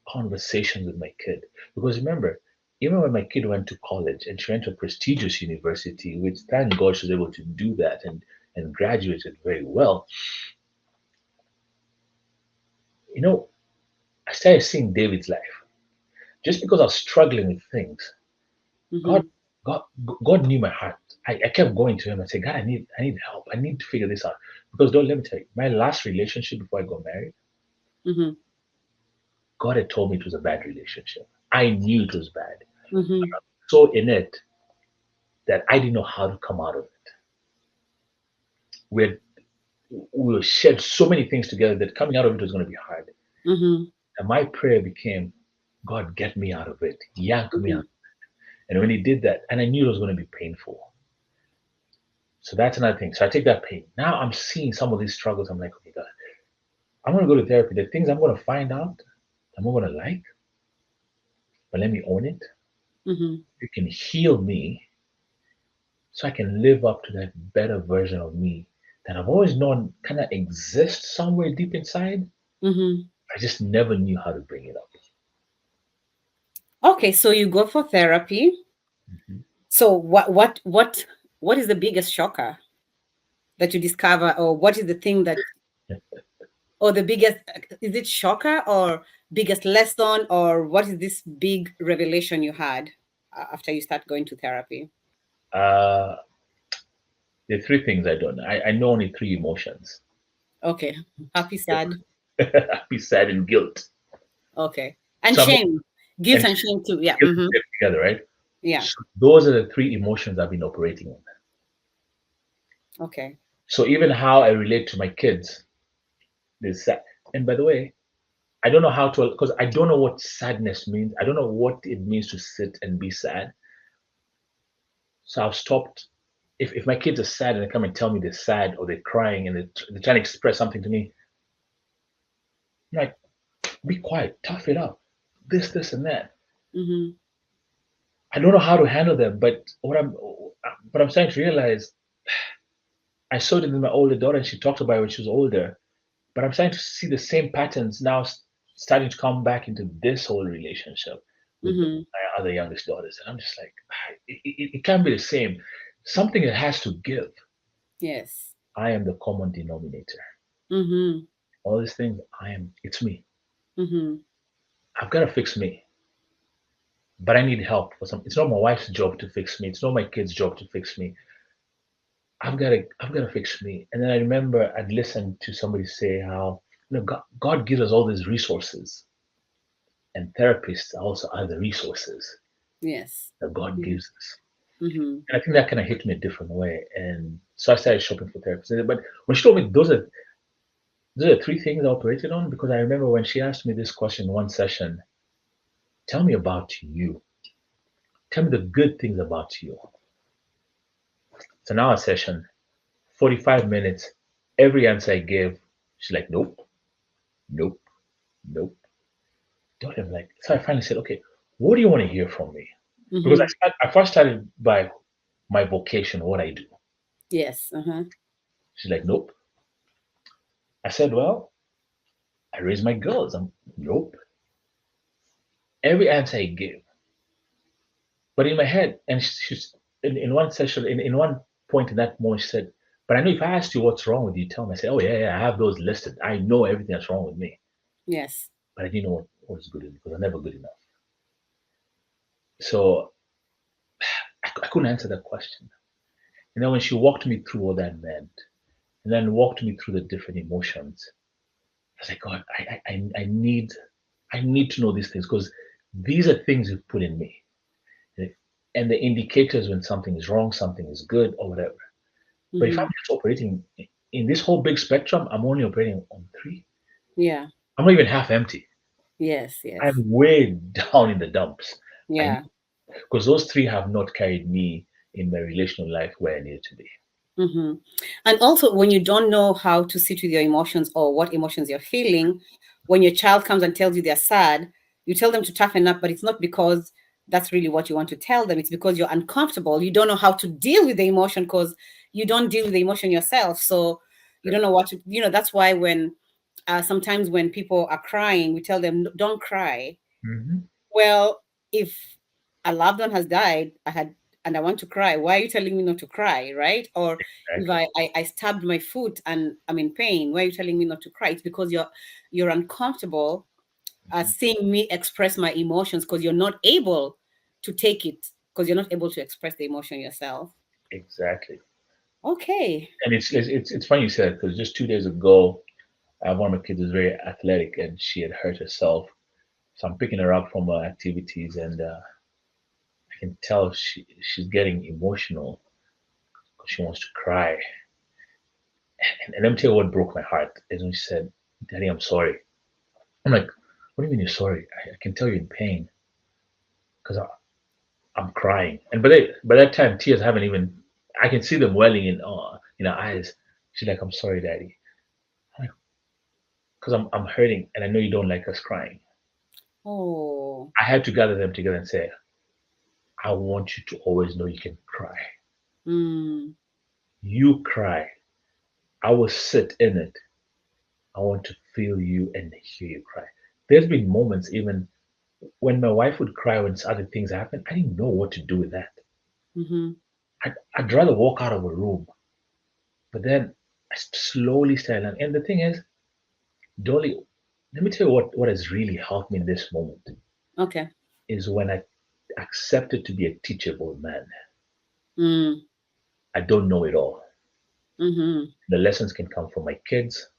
conversations with my kid. Because remember, even when my kid went to college and she went to a prestigious university, which thank God she was able to do that and graduated very well, you know, I started seeing David's life. Just because I was struggling with things, God, Mm-hmm. God, God knew my heart. I kept going to Him and saying, God, I need help. I need to figure this out. Because don't let me tell you, my last relationship before I got married, Mm-hmm. God had told me it was a bad relationship. I knew it was bad. Mm-hmm. So in it that I didn't know how to come out of it. We had we shared so many things together that coming out of it was going to be hard. Mm-hmm. And my prayer became, God, get me out of it, yank me Mm-hmm. out. And when He did that, and I knew it was going to be painful. So that's another thing. So I take that pain. Now I'm seeing some of these struggles. I'm like, okay, God, I'm going to go to therapy. The things I'm going to find out, I'm not going to like, but let me own it. Mm-hmm. You can heal me so I can live up to that better version of me that I've always known kind of exists somewhere deep inside. Mm-hmm. I just never knew how to bring it up. Okay, so you go for therapy. Mhm. So what is the biggest shocker that you discover, or what is the thing that, or the biggest, is it shocker or biggest lesson, or what is this big revelation you had after you start going to therapy? Uh, the three things I don't know. I know only three emotions: Okay, happy, sad. happy, sad, and guilt. Okay, and So I'm shame, guilt and and shame too. Yeah. guilt Mm-hmm. together, right? Yeah. So those are the three emotions I've been operating on. Okay. So even how I relate to my kids is sad. And by the way, I don't know how to because I don't know what sadness means. I don't know what it means to sit and be sad. So I've stopped. If my kids are sad and they come and tell me they're sad or they're crying and they're trying to express something to me, I'm like, be quiet, tough it up, this, and that. Mm-hmm. I don't know how to handle them, but I'm starting to realize I saw it in my older daughter and she talked about it when she was older, but I'm starting to see the same patterns now starting to come back into this whole relationship with Mm-hmm. my other youngest daughters. And I'm just like, it can't be the same. Something that has to give. Yes. I am the common denominator. Mm-hmm. All these things, it's me. Mm-hmm. I've got to fix me. But I need help for some. It's not my wife's job to fix me. It's not my kid's job to fix me. I've got to fix me. And then I remember I'd listened to somebody say how God gives us all these resources, and therapists also are the resources Yes. that God Yeah. gives us. Mm-hmm. And I think that kind of hit me a different way. And so I started shopping for therapists. But when she told me those are three things I operated on, because I remember when she asked me this question in one session, tell me about you. Tell me the good things about you. So now a session, 45 minutes, every answer I gave, she's like, nope, nope, nope. Don't I'm like, so I finally said, okay, what do you want to hear from me? Because Mm-hmm. I first started by my vocation, what I do. Yes. Uh-huh. She's like, nope. I said, well, I raise my girls. Nope. Every answer I gave. But in my head, and she's in one session, in one point in that moment, she said, but I know if I asked you what's wrong with you, tell me. I said, oh, yeah, yeah, I have those listed. I know everything that's wrong with me. Yes. But I didn't know what was good in me because I'm never good enough. So I couldn't answer that question. And then when she walked me through what that meant, and then walked me through the different emotions, I was like, God, I need to know these things because these are things you've put in me. And the indicators when something is wrong, something is good, or whatever. But if I'm Mm-hmm. just operating in this whole big spectrum, I'm only operating on three. Yeah. I'm not even half empty. Yes. Yes. I'm way down in the dumps. I Yeah. because those three have not carried me in my relational life where I need to be. Mm-hmm. And also, when you don't know how to sit with your emotions or what emotions you're feeling, when your child comes and tells you they're sad, you tell them to toughen up, but it's not because that's really what you want to tell them. It's because you're uncomfortable. You don't know how to deal with the emotion because you don't deal with the emotion yourself. So you don't know what to, that's why when sometimes when people are crying, we tell them, don't cry. Hmm. Well, if a loved one has died, and I want to cry, why are you telling me not to cry, right? Or if Exactly. I stabbed my foot and I'm in pain, why are you telling me not to cry? It's because you're uncomfortable Mhm. seeing me express my emotions because you're not able to take it because you're not able to express the emotion yourself. Exactly. Okay. And it's funny you said because just 2 days ago, one of my kids is very athletic and she had hurt herself. So I'm picking her up from her activities, and I can tell she's getting emotional because she wants to cry. And let me tell you what broke my heart is when she said, "Daddy, I'm sorry." I'm like, "What do you mean you're sorry? I can tell you're in pain because I'm crying." And by that time, tears haven't even. I can see them welling in her eyes. She's like, "I'm sorry, Daddy." I'm like, "Because I'm hurting, and I know you don't like us crying." Oh. I had to gather them together and say, "I want you to always know you can cry. Mm, You cry. I will sit in it. I want to feel you and hear you cry." There's been moments even when my wife would cry when other things happen. I didn't know what to do with that. mm-hmm. I'd rather walk out of a room. But then I slowly started learning. And the thing is, Dolly, let me tell you what has really helped me in this moment Okay. is when I accepted to be a teachable man. Mm, I don't know it all. mm-hmm. The lessons can come from my kids,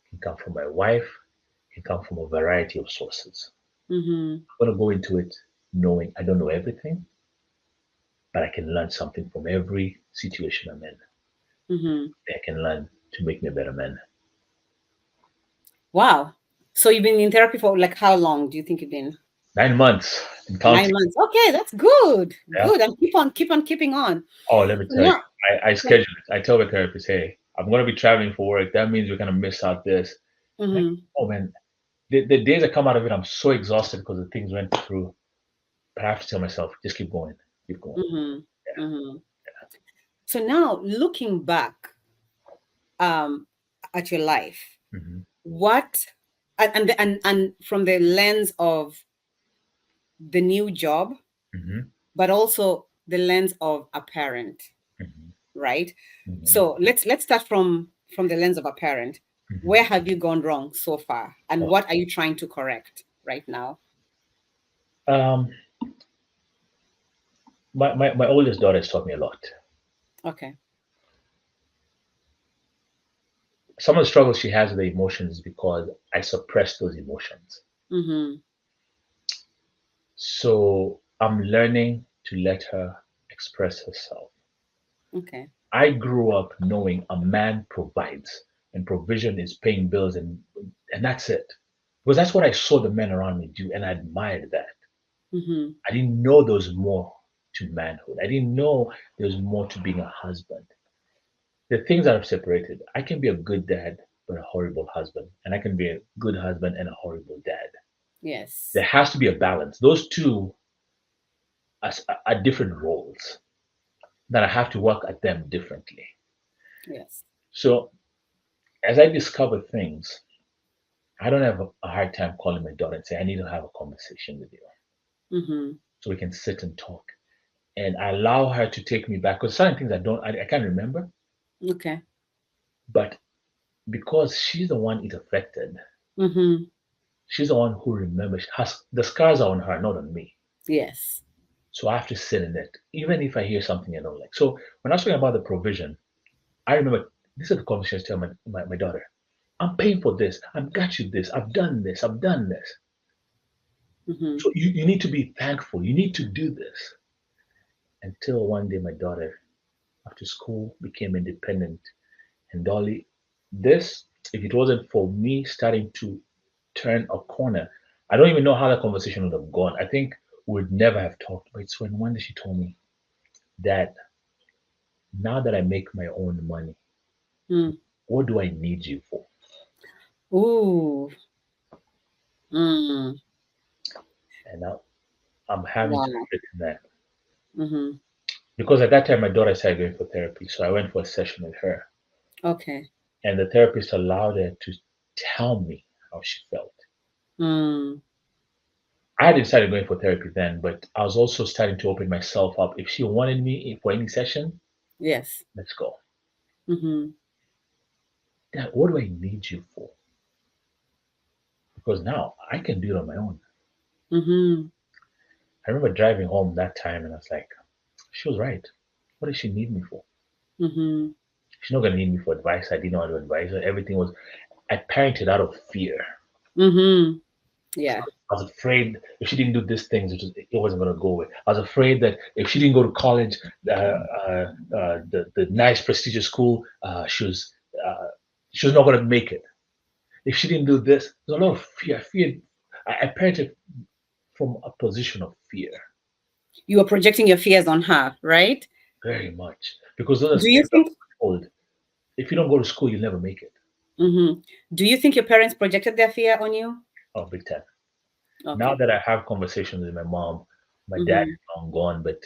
can come from my wife, can come from a variety of sources. Mm-hmm. I'm going to go into it knowing I don't know everything, but I can learn something from every situation I'm in. Mm-hmm. I can learn to make me a better man. Wow. So you've been in therapy for like how long do you think you've been? 9 months and Nine counting. months. Okay, that's good. Yeah. Good. And keep on keeping on. Oh, let me So tell you, now, I schedule it. I tell the therapist, hey, I'm going to be traveling for work. That means we're going to miss out this. Like, mm-hmm, oh, man, the days that come out of it, I'm so exhausted because the things went through. But I have to tell myself, just keep going, keep going. mm-hmm, mm-hmm. So now looking back um at your life, Hmm. what and from the lens of the new job, Hmm. but also the lens of a parent, Hmm. right? Hmm. So let's start from the lens of a parent. Where Hmm. have you gone wrong so far? And Oh. what are you trying to correct right now? Um, my oldest daughter has taught me a lot. Okay. Some of the struggles she has with the emotions is because I suppress those emotions. Mm-hmm. So I'm learning to let her express herself. Okay. I grew up knowing a man provides and provision is paying bills and that's it. Because that's what I saw the men around me do and I admired that. Mm-hmm. I didn't know there was more to manhood. I didn't know there was more to being a husband. The things that have separated. I can be a good dad but a horrible husband, and I can be a good husband and a horrible dad. Yes. There has to be a balance. Those two are different roles that I have to work at them differently. Yes. So as I discover things, I don't have a hard time calling my daughter and say, I need to have a conversation with you Mm-hmm. so we can sit and talk. And I allow her to take me back because certain things I can't remember, Okay. but because she's the one it affected, Mm-hmm. she's the one who remembers. The scars are on her, not on me. Yes. So I have to sit in it, even if I hear something I don't like. So when I was talking about the provision, I remember this is the conversation I tell my daughter. I'm paying for this. I've got you this. I've done this. I've done this. Mm-hmm. So you need to be thankful. You need to do this. Until one day my daughter, after school, became independent. And Dolly, this, if it wasn't for me starting to turn a corner, I don't even know how that conversation would have gone. I think we would never have talked. But it's when one day she told me that now that I make my own money, Mm. what do I need you for? Ooh. Mm. And now I'm having to Wow. sit in that. Mm-hmm. Because at that time, my daughter started going for therapy. So I went for a session with her. Okay. And the therapist allowed her to tell me how she felt. Mm. I hadn't started going for therapy then, but I was also starting to open myself up. If she wanted me for any session, Yes. let's go. Mm-hmm. Dad, what do I need you for? Because now I can do it on my own. Mm-hmm. I remember driving home that time and I was like, she was right. What does she need me for? Mm-hmm. She's not going to need me for advice. I didn't know how to advise her. Everything was, I parented out of fear. Mm-hmm. Yeah. I was afraid if she didn't do these things, it wasn't going to go away. I was afraid that if she didn't go to college, the nice prestigious school, she was not going to make it. If she didn't do this, there's a lot of fear. Fear. I parented from a position of fear, You were projecting your fears on her, right? very much, because those are Do you things that think were told. If you don't go to school, you'll never make it. mm-hmm. Do you think your parents projected their fear on you? Oh, big time. Now Okay. that I have conversations with my mom, my dad Mm-hmm. is long gone, but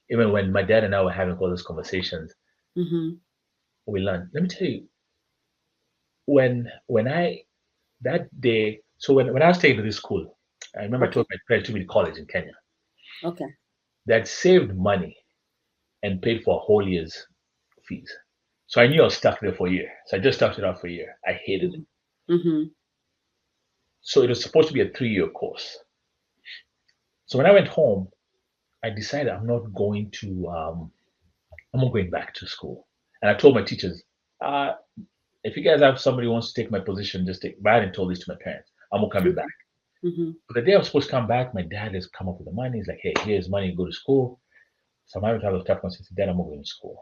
even when my dad and I were having all those conversations, Mm-hmm. we learned. Let me tell you, when I that day, so when I was taken to this school, I remember I Okay. told my parents took me to college in Kenya. Okay. They had saved money and paid for a whole year's fees. So I knew I was stuck there for a year. So I just stuck it out for a year. I hated it. Mm-hmm. Mm-hmm. So it was supposed to be a 3 year course. So when I went home, I decided I'm not going back to school. And I told my teachers, uh, if you guys have somebody who wants to take my position, just take. But I hadn't told this to my parents. I'm not coming back. Okay. Mm-hmm. But the day I was supposed to come back, my dad has come up with the money. He's like, hey, here's money, go to school. So I'm having to have a tough conversation. Dad, I'm not going to school.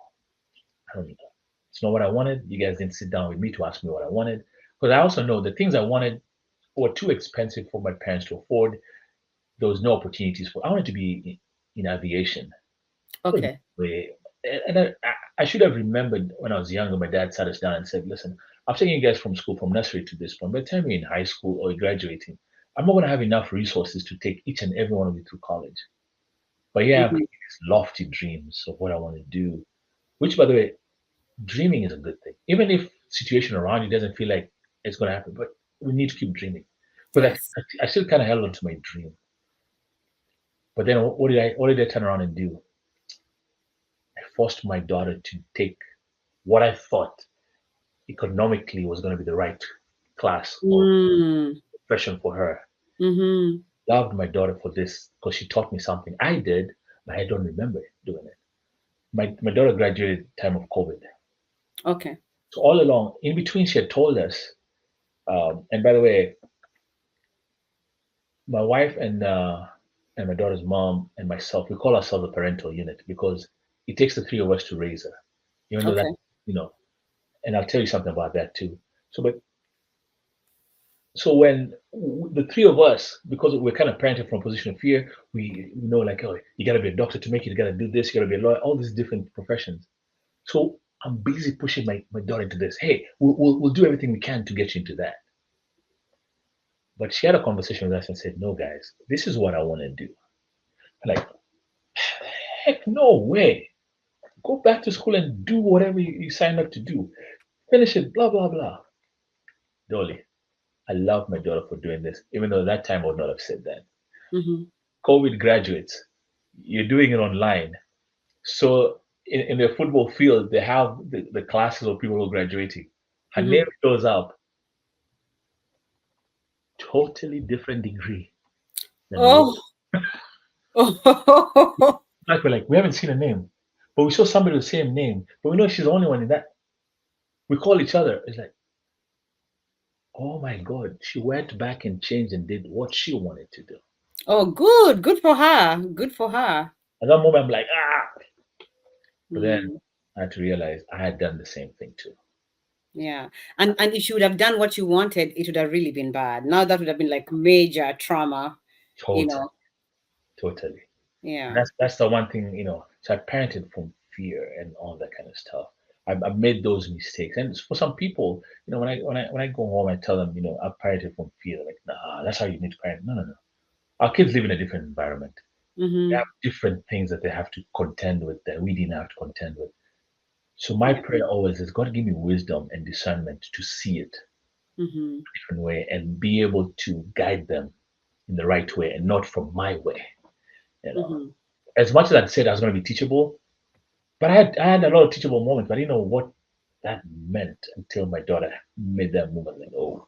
I don't need that. It's not what I wanted. You guys didn't sit down with me to ask me what I wanted. Because I also know the things I wanted were too expensive for my parents to afford. There was no opportunities for. I wanted to be in aviation. Okay. And I should have remembered when I was younger, my dad sat us down and said, listen, I'm taking you guys from school from nursery to this point. By the time you're in high school or you're graduating, I'm not going to have enough resources to take each and every one of you through college. But yeah, I'm Mm-hmm. having these lofty dreams of what I want to do, which, by the way, dreaming is a good thing. Even if situation around you doesn't feel like it's going to happen, but we need to keep dreaming. But Yes. I still kind of held on to my dream. But then what did I turn around and do? I forced my daughter to take what I thought economically was going to be the right class or Mm. profession for her. Mm-hmm. Loved my daughter for this because she taught me something I did, but I don't remember doing it. My daughter graduated time of COVID. Okay. So all along, in between, she had told us, and by the way, my wife and and my daughter's mom and myself, we call ourselves a parental unit because it takes the three of us to raise her. Even though that, Okay. you know, and I'll tell you something about that too. So, but so when the three of us, because we're kind of parenting from a position of fear, we know like, oh, you got to be a doctor to make it, you got to do this, you got to be a lawyer, all these different professions. So I'm busy pushing my daughter into this. Hey, we'll do everything we can to get you into that. But she had a conversation with us and said, no, guys, this is what I want to do. I'm like, heck, no way. Go back to school and do whatever you signed up to do. Finish it, blah, blah, blah. Dolly, I love my daughter for doing this, even though that time I would not have said that. Mm-hmm. COVID graduates, you're doing it online. So in the football field, they have the classes of people who are graduating. Her name Mm-hmm. shows up, totally different degree than what. Oh. Oh. Like we're like, we haven't seen a name, but we saw somebody with the same name, but we know she's the only one in that. We call each other. It's like, oh my God, she went back and changed and did what she wanted to do. Oh, good. Good for her. Good for her. At that moment, I'm like, ah. But then Mm, I had to realize I had done the same thing too. yeah. And if you would have done what you wanted, it would have really been bad. Now that would have been like major trauma, you Totally, know. totally. And Yeah. that's the one thing, so I parented from fear and all that kind of stuff. I've made those mistakes. And for some people, when I go home, I tell them, I've parented from fear. They're like, nah, that's how you need to parent. No, no, no. Our kids live in a different environment. They Mm-hmm. have different things that they have to contend with that we didn't have to contend with. So my Yeah. prayer always is, God, give me wisdom and discernment to see it Mm-hmm. a different way and be able to guide them in the right way and not from my way. You know, Mm-hmm. as much as I said I was going to be teachable, but I had a lot of teachable moments, but I didn't know what that meant until my daughter made that move. I'm like, oh,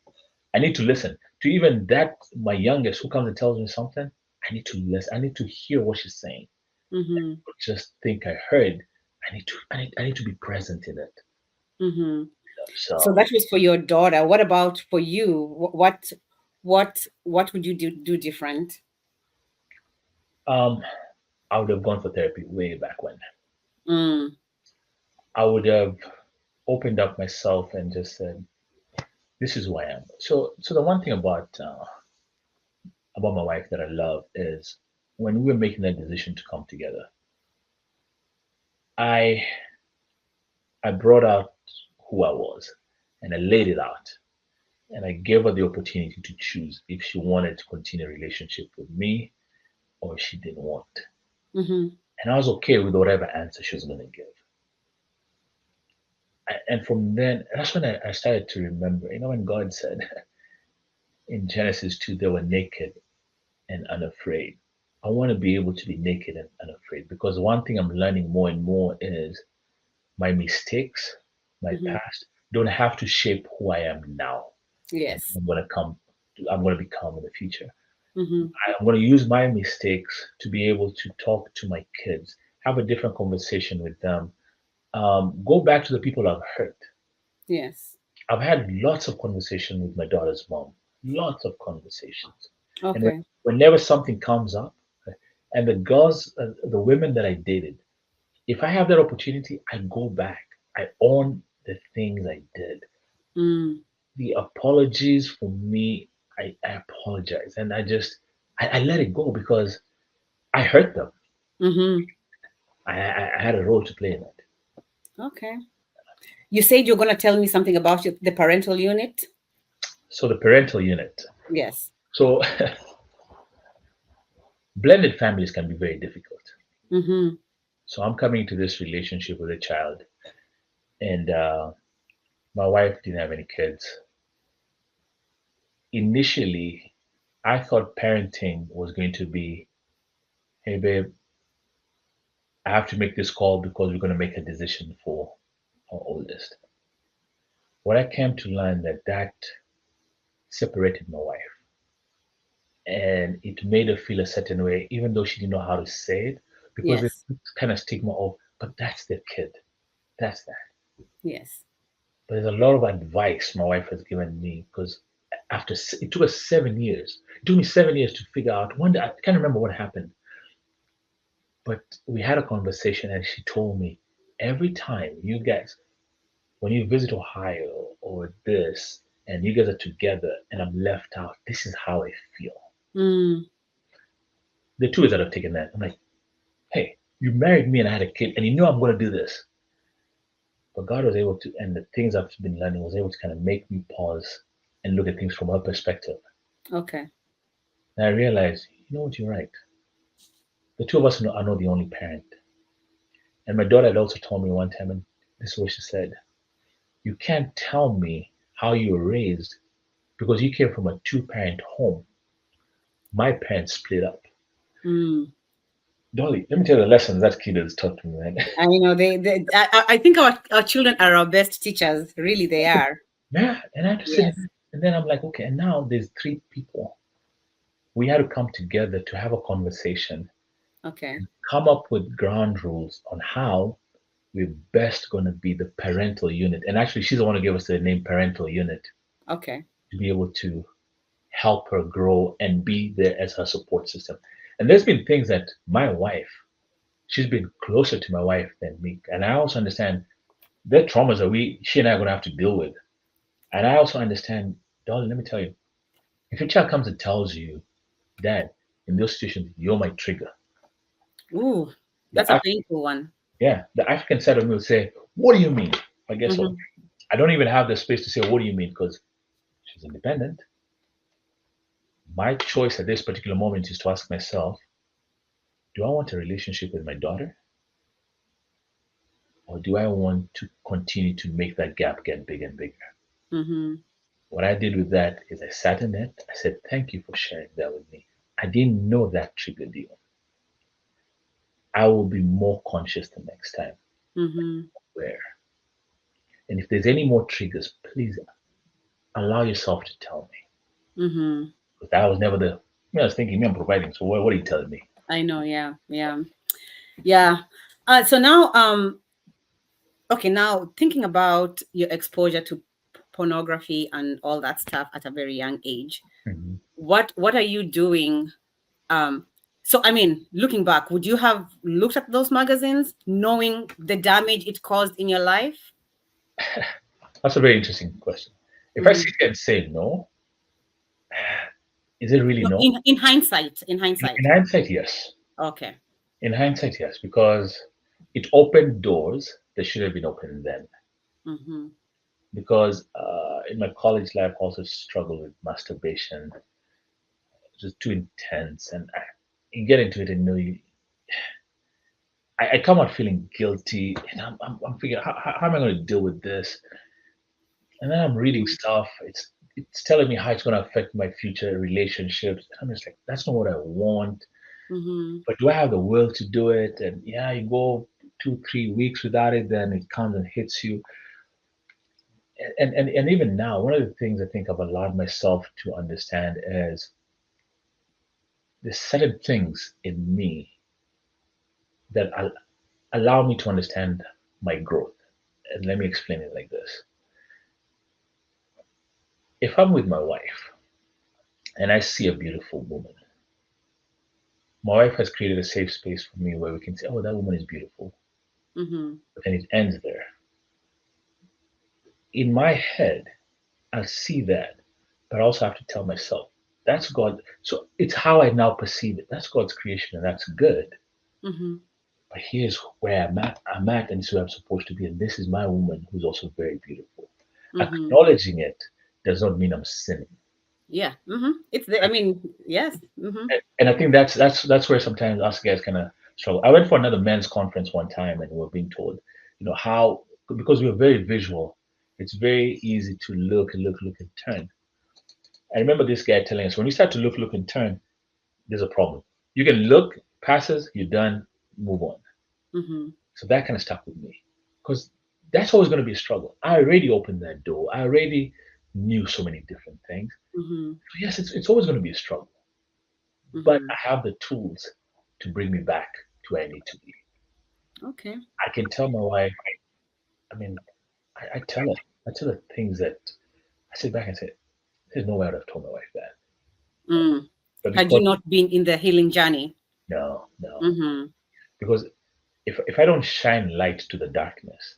I need to listen to even that. My youngest who comes and tells me something, I need to listen. I need to hear what she's saying. Mm-hmm. Not just think I heard. I need to be present in it. Mm-hmm. So So that was for your daughter. What about for you? What would you do different? um, I would have gone for therapy way back when. Mm, I would have opened up myself and just said, "This is who I am." So the one thing about my wife that I love is when we were making that decision to come together, I I brought out who I was and I laid it out and I gave her the opportunity to choose if she wanted to continue a relationship with me or if she didn't want. mm-hmm. And I was okay with whatever answer she was going to give. And from then, that's when I started to remember, when God said in Genesis 2, they were naked and unafraid. I want to be able to be naked and unafraid because one thing I'm learning more and more is my mistakes, my Mm-hmm. past, don't have to shape who I am now and Yes. I'm going to become in the future. Mm-hmm. I'm going to use my mistakes to be able to talk to my kids, have a different conversation with them, go back to the people I've hurt. Yes. I've had lots of conversations with my daughter's mom, lots of conversations. And Okay. whenever something comes up, and the girls, the women that I dated, if I have that opportunity, I go back. I own the things I did. Mm, The apologies for me, I apologize. And I let it go because I hurt them. mm-hmm. I had a role to play in it. Okay. You said you're going to tell me something about the parental unit? So the parental unit. Yes. So blended families can be very difficult. Mm-hmm. So I'm coming into this relationship with a child, and my wife didn't have any kids. Initially, I thought parenting was going to be, hey babe, I have to make this call because we're going to make a decision for our oldest. What I came to learn that separated my wife, and it made her feel a certain way, even though she didn't know how to say it, because it's Yes. kind of stigma of, but that's the kid, that's that. Yes. But there's a lot of advice my wife has given me because It took us 7 years. It took me 7 years to figure out. One day, I can't remember what happened, but we had a conversation, and she told me every time you guys, when you visit Ohio or this, and you guys are together, and I'm left out, this is how I feel. Mm. The two is that have taken that. I'm like, hey, you married me and I had a kid, and you know I'm going to do this. But God was able to, and the things I've been learning was able to kind of make me pause and look at things from her perspective. Okay. And I realized, you know what, you're right. The two of us are not the only parent. And my daughter had also told me one time, and this is what she said: you can't tell me how you were raised because you came from a two-parent home. My parents split up. Mm. Dolly, let me tell you the lessons that kid has taught me, man. I know I think our children are our best teachers. Really, they are. Yeah, and I had to sit Yes. in, and then I'm like, okay, and now there's three people. We had to come together to have a conversation, Okay. come up with ground rules on how we're best going to be the parental unit. And actually, she's the one who gave us the name parental unit Okay. to be able to help her grow and be there as her support system. And there's been things that my wife, she's been closer to my wife than me. And I also understand there are traumas that she and I are going to have to deal with. And I also understand, darling, let me tell you, if your child comes and tells you, Dad, in those situations, you're my trigger. Ooh, The that's a painful one. yeah, the African side of me would say, what do you mean? But guess what? Mm-hmm. I don't even have the space to say, what do you mean? Because she's independent. My choice at this particular moment is to ask myself, do I want a relationship with my daughter? Or do I want to continue to make that gap get bigger and bigger? Mm-hmm. What I did with that is I sat in it. I said, thank you for sharing that with me. I didn't know that triggered you. I will be more conscious the next time. Mm-hmm. Where? And if there's any more triggers, please allow yourself to tell me. Mm-hmm. Because I was never I was thinking, me, I'm providing. So what are you telling me? I know. Yeah. Yeah. Yeah. So now, okay, now thinking about your exposure to pornography and all that stuff at a very young age, Mhm. what are you doing? Um, so I mean, looking back, would you have looked at those magazines knowing the damage it caused in your life? That's a very interesting question. If I Mm-hmm. sit here and say no, is it really No, no? in hindsight, In hindsight, yes. okay. In hindsight, yes, because it opened doors that should have been opened then. Mm-hmm. Because in my college life, I also struggled with masturbation. It was too intense, and you get into it and I come out feeling guilty, and I'm figuring, how am I going to deal with this? And then I'm reading stuff. It's telling me how it's going to affect my future relationships. And I'm just like, that's not what I want. Mm-hmm. But do I have the will to do it? And yeah, you go 2, 3 weeks without it, then it comes and hits you. And even now, one of the things I think I've allowed myself to understand is there's certain things in me that allow me to understand my growth. And let me explain it like this. If I'm with my wife and I see a beautiful woman, my wife has created a safe space for me where we can say, oh, that woman is beautiful. Mm-hmm. But then it ends there. In my head, I see that, but I also have to tell myself, that's God. So it's how I now perceive it. That's God's creation and that's good. Mm-hmm. But here's where I'm at, and this is where I'm supposed to be. And this is my woman who's also very beautiful. Mm-hmm. Acknowledging it does not mean I'm sinning. Yeah. Mm-hmm. It's the, I mean, yes. Mm-hmm. And I think that's where sometimes us guys kind of struggle. I went for another men's conference one time, and we were being told, how because we're very visual, it's very easy to look and look, look and turn. I remember this guy telling us when you start to look, look and turn, there's a problem. You can look, passes, you're done, move on. Mm-hmm. So that kind of stuck with me because that's always going to be a struggle. I already opened that door. I already knew so many different things. Mm-hmm. So yes, it's always going to be a struggle, but Mm-hmm. I have the tools to bring me back to where I need to be. Okay. I can tell my wife. I mean, I tell her things that I sit back and say, There's no way I would have told my wife that. Mm. But Had you because not been in the healing journey? no, no, Mm-hmm. because if I don't shine light to the darkness,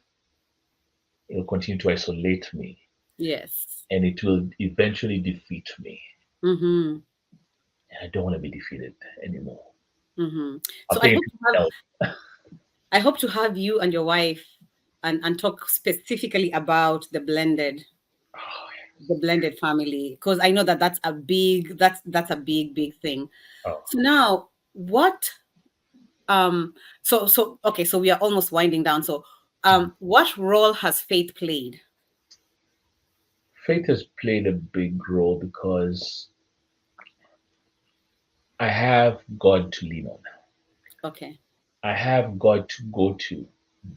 it will continue to isolate me, Yes. and it will eventually defeat me. Mm-hmm. And I don't want to be defeated anymore. Mm-hmm. I'll So take it to help. I hope to have you and your wife and talk specifically about Oh, the blended family, because I know that that's a big thing. oh. So now what so okay, so we are almost winding down. So what role has faith played? Faith has played a big role because I have God to lean on. Okay. I have God to go to,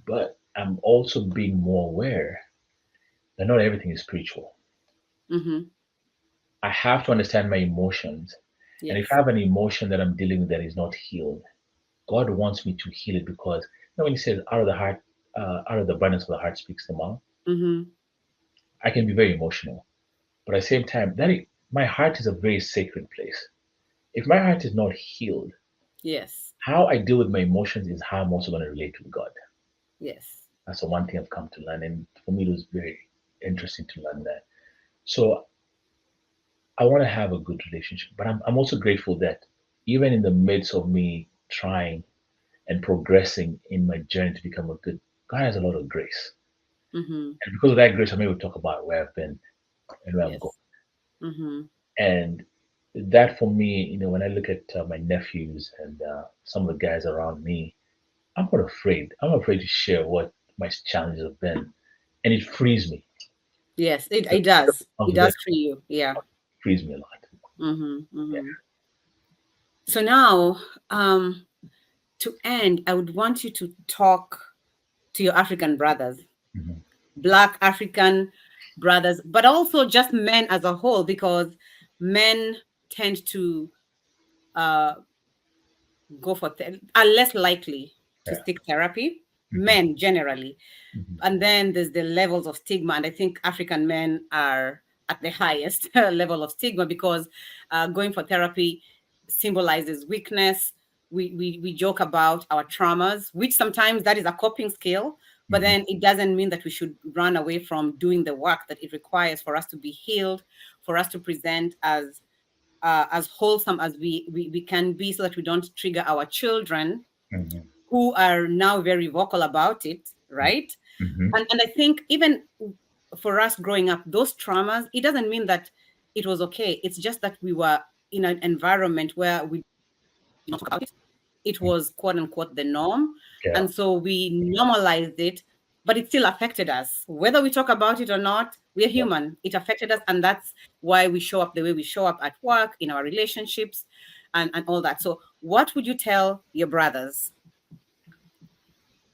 but I'm also being more aware that not everything is spiritual. Mm-hmm. I have to understand my emotions. And if I Yes. have an emotion that I'm dealing with that is not healed, God wants me to heal it because when He says, out of the heart, out of the abundance of the heart speaks the mouth, Mm-hmm. I can be very emotional. But at the same time, my heart is a very sacred place. If my heart is not healed, Yes. how I deal with my emotions is how I'm also going to relate with God. Yes. That's the one thing I've come to learn. And for me, it was very interesting to learn that. So I want to have a good relationship, but I'm also grateful that even in the midst of me trying and progressing in my journey to become a good, God has a lot of grace. Mm-hmm. And because of that grace, I'm able to talk about where I've been and where I'm going. Yes. Mm-hmm. And that for me, when I look at my nephews and some of the guys around me, I'm not afraid. I'm not afraid to share what my challenges have been, and it frees me. Yes, The it freedom does. that comes It with does it for you. Yeah. frees me a lot. Mm-hmm. Yeah. Mm-hmm. So now, to end, I would want you to talk to your African brothers, Mhm. Black African brothers, but also just men as a whole, because men tend to uh, are less likely to Yeah. seek therapy, Mhm. men generally. Mhm. And then there's the levels of stigma, and I think African men are at the highest level of stigma, because going for therapy symbolizes weakness. We joke about our traumas, which sometimes that is a coping skill, but Mhm. then it doesn't mean that we should run away from doing the work that it requires for us to be healed, for us to present as wholesome as we can be, so that we don't trigger our children, Mhm. who are now very vocal about it, right? Mhm. And I think even for us growing up, those traumas, it doesn't mean that it was okay. It's just that we were in an environment where we did not talk about it. It was quote unquote the norm. And Yeah. so we normalized it, but it still affected us. Whether we talk about it or not, we are Yeah. human. It affected us. And that's why we show up the way we show up at work, in our relationships, and all that. So, what would you tell your brothers?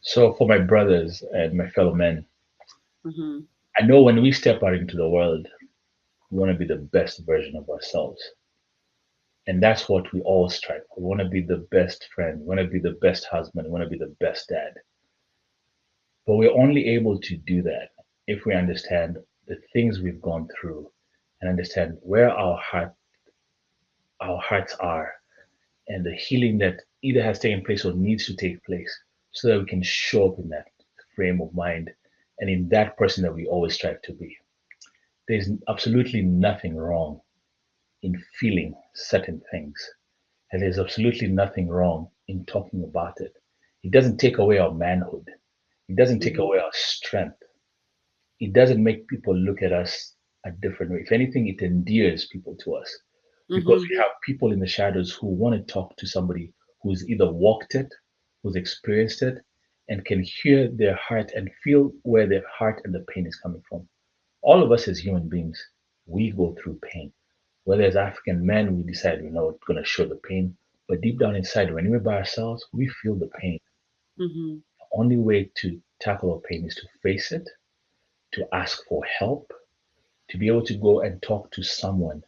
So for my brothers and my fellow men, Mm-hmm. I know when we step out into the world, we want to be the best version of ourselves. And that's what we all strive for. We want to be the best friend. We want to be the best husband. We want to be the best dad. But we're only able to do that if we understand the things we've gone through and understand where our hearts are and the healing that either has taken place or needs to take place so that we can show up in that frame of mind and in that person that we always strive to be. There's absolutely nothing wrong in feeling certain things, and there's absolutely nothing wrong in talking about it. It doesn't take away our manhood, it doesn't take Mm-hmm. away our strength, it doesn't make people look at us a different way. If anything, it endears people to us because Mm-hmm. we have people in the shadows who want to talk to somebody who's either walked it, who's experienced it, and can hear their heart and feel where their heart and the pain is coming from. All of us as human beings, we go through pain. Whether as African men, we decide we're not going to show the pain, but deep down inside, when we're by ourselves, we feel the pain. Mm-hmm. The only way to tackle our pain is to face it, to ask for help, to be able to go and talk to someone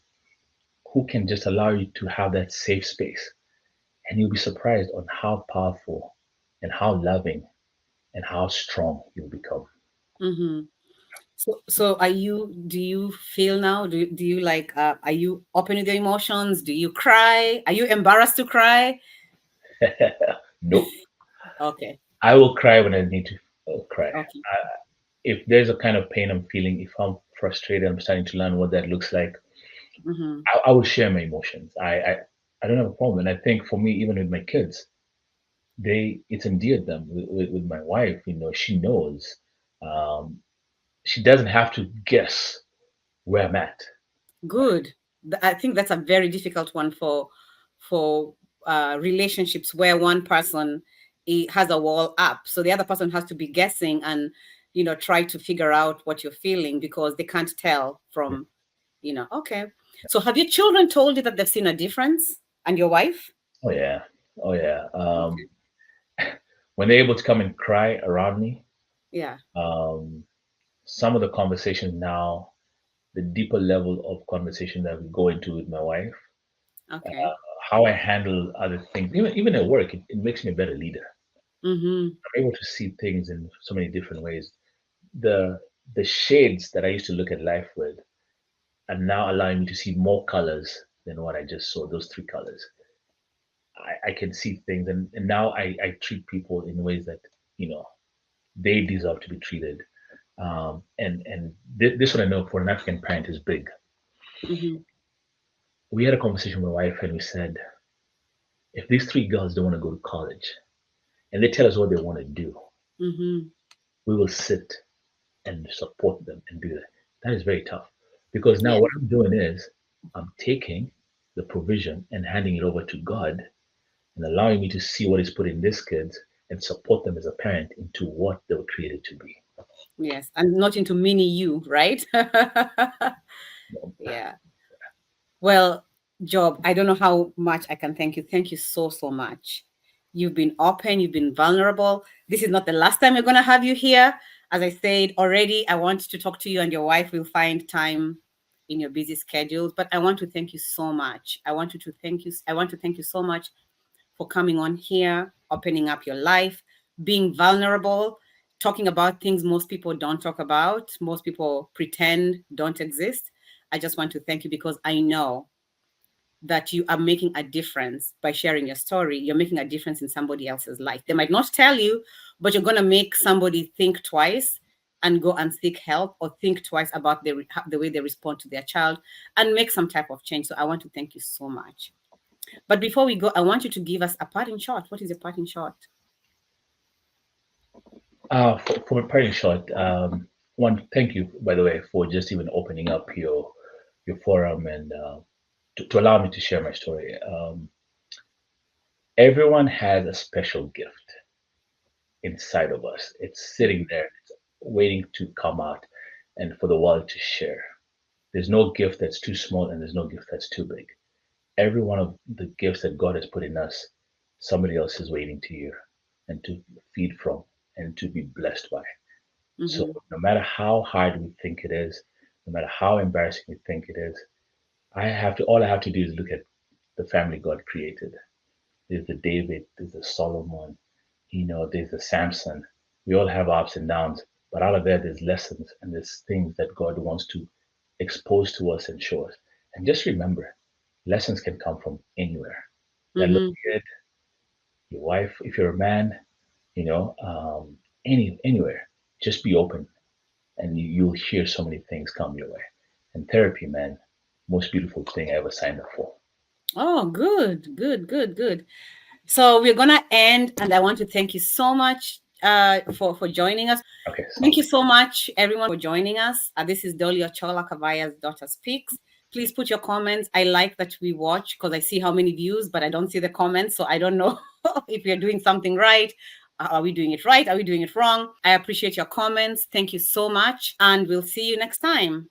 who can just allow you to have that safe space. And you'll be surprised on how powerful and how loving and how strong you'll become. Mm-hmm. So are you, do you feel now? Do you like, are you open with your emotions? Do you cry? Are you embarrassed to cry? Nope. Okay. I will cry when I need to cry. Okay. If there's a kind of pain I'm feeling, if I'm frustrated, I'm starting to learn what that looks like. Mm-hmm. I will share my emotions. I don't have a problem. And I think for me, even with my kids, it's endeared them with my wife. She knows. Um, she doesn't have to guess where I'm at. Good. I think that's a very difficult one for relationships where one person has a wall up, so the other person has to be guessing and try to figure out what you're feeling because they can't tell from Okay. So have your children told you that they've seen a difference, and your wife? Oh yeah, oh yeah. Okay. When they're able to come and cry around me, Yeah. um, some of the conversations now, the deeper level of conversation that we go into with my wife, Okay. how I handle other things, even at work, it makes me a better leader. Mm-hmm. I'm able to see things in so many different ways. The the shades that I used to look at life with are now allowing me to see more colors than what I just saw. Those three colors. I can see things, and now I treat people in ways that you know they deserve to be treated. This one I know for an African parent is big. Mm-hmm. We had a conversation with my wife, and we said, if these three girls don't want to go to college, and they tell us what they want to do, Mm-hmm. we will sit and support them and do that. That is very tough because now Yeah. what I'm doing is I'm taking the provision and handing it over to God and allowing me to see what He's put in these kids and support them as a parent into what they were created to be. Yes. And not into mini you, right? Yeah. Well, Job, I don't know how much I can thank you. Thank you so, so much. You've been open, you've been vulnerable. This is not the last time we're going to have you here. As I said already, I want to talk to you and your wife. We'll find time in your busy schedules. But I want to thank you so much. I want to thank you so much for coming on here, opening up your life, being vulnerable, talking about things most people don't talk about, most people pretend don't exist. I just want to thank you because I know that you are making a difference by sharing your story. You're making a difference in somebody else's life. They might not tell you, but you're going to make somebody think twice and go and seek help, or think twice about the way they respond to their child and make some type of change. So I want to thank you so much. But before we go, I want you to give us a parting shot. What is a parting shot? For a parting shot, one, thank you, by the way, for just even opening up your forum and to allow me to share my story. Everyone has a special gift inside of us. It's sitting there, it's waiting to come out and for the world to share. There's no gift that's too small and there's no gift that's too big. Every one of the gifts that God has put in us, somebody else is waiting to hear and to feed from and to be blessed by. So Mm-hmm. no matter how hard we think it is, no matter how embarrassing we think it is, all I have to do is look at the family God created. There's the David, there's the Solomon, there's the Samson. We all have ups and downs, but out of there's lessons and there's things that God wants to expose to us and show us. And just remember, lessons can come from anywhere. That little Mm-hmm. kid, your wife, if you're a man, you know, um, anywhere. Just be open, and you'll hear so many things come your way. And therapy, man, most beautiful thing I ever signed up for. Oh, good, good, good, good. So we're gonna end, and I want to thank you so much for joining us. Okay, Thank sounds you so much, everyone, for joining us. This is Dolly Ochola, Kavaya's daughter speaks. Please put your comments. I like that we watch because I see how many views, but I don't see the comments, so I don't know if we are doing something right. Are we doing it right? Are we doing it wrong? I appreciate your comments. Thank you so much, and we'll see you next time.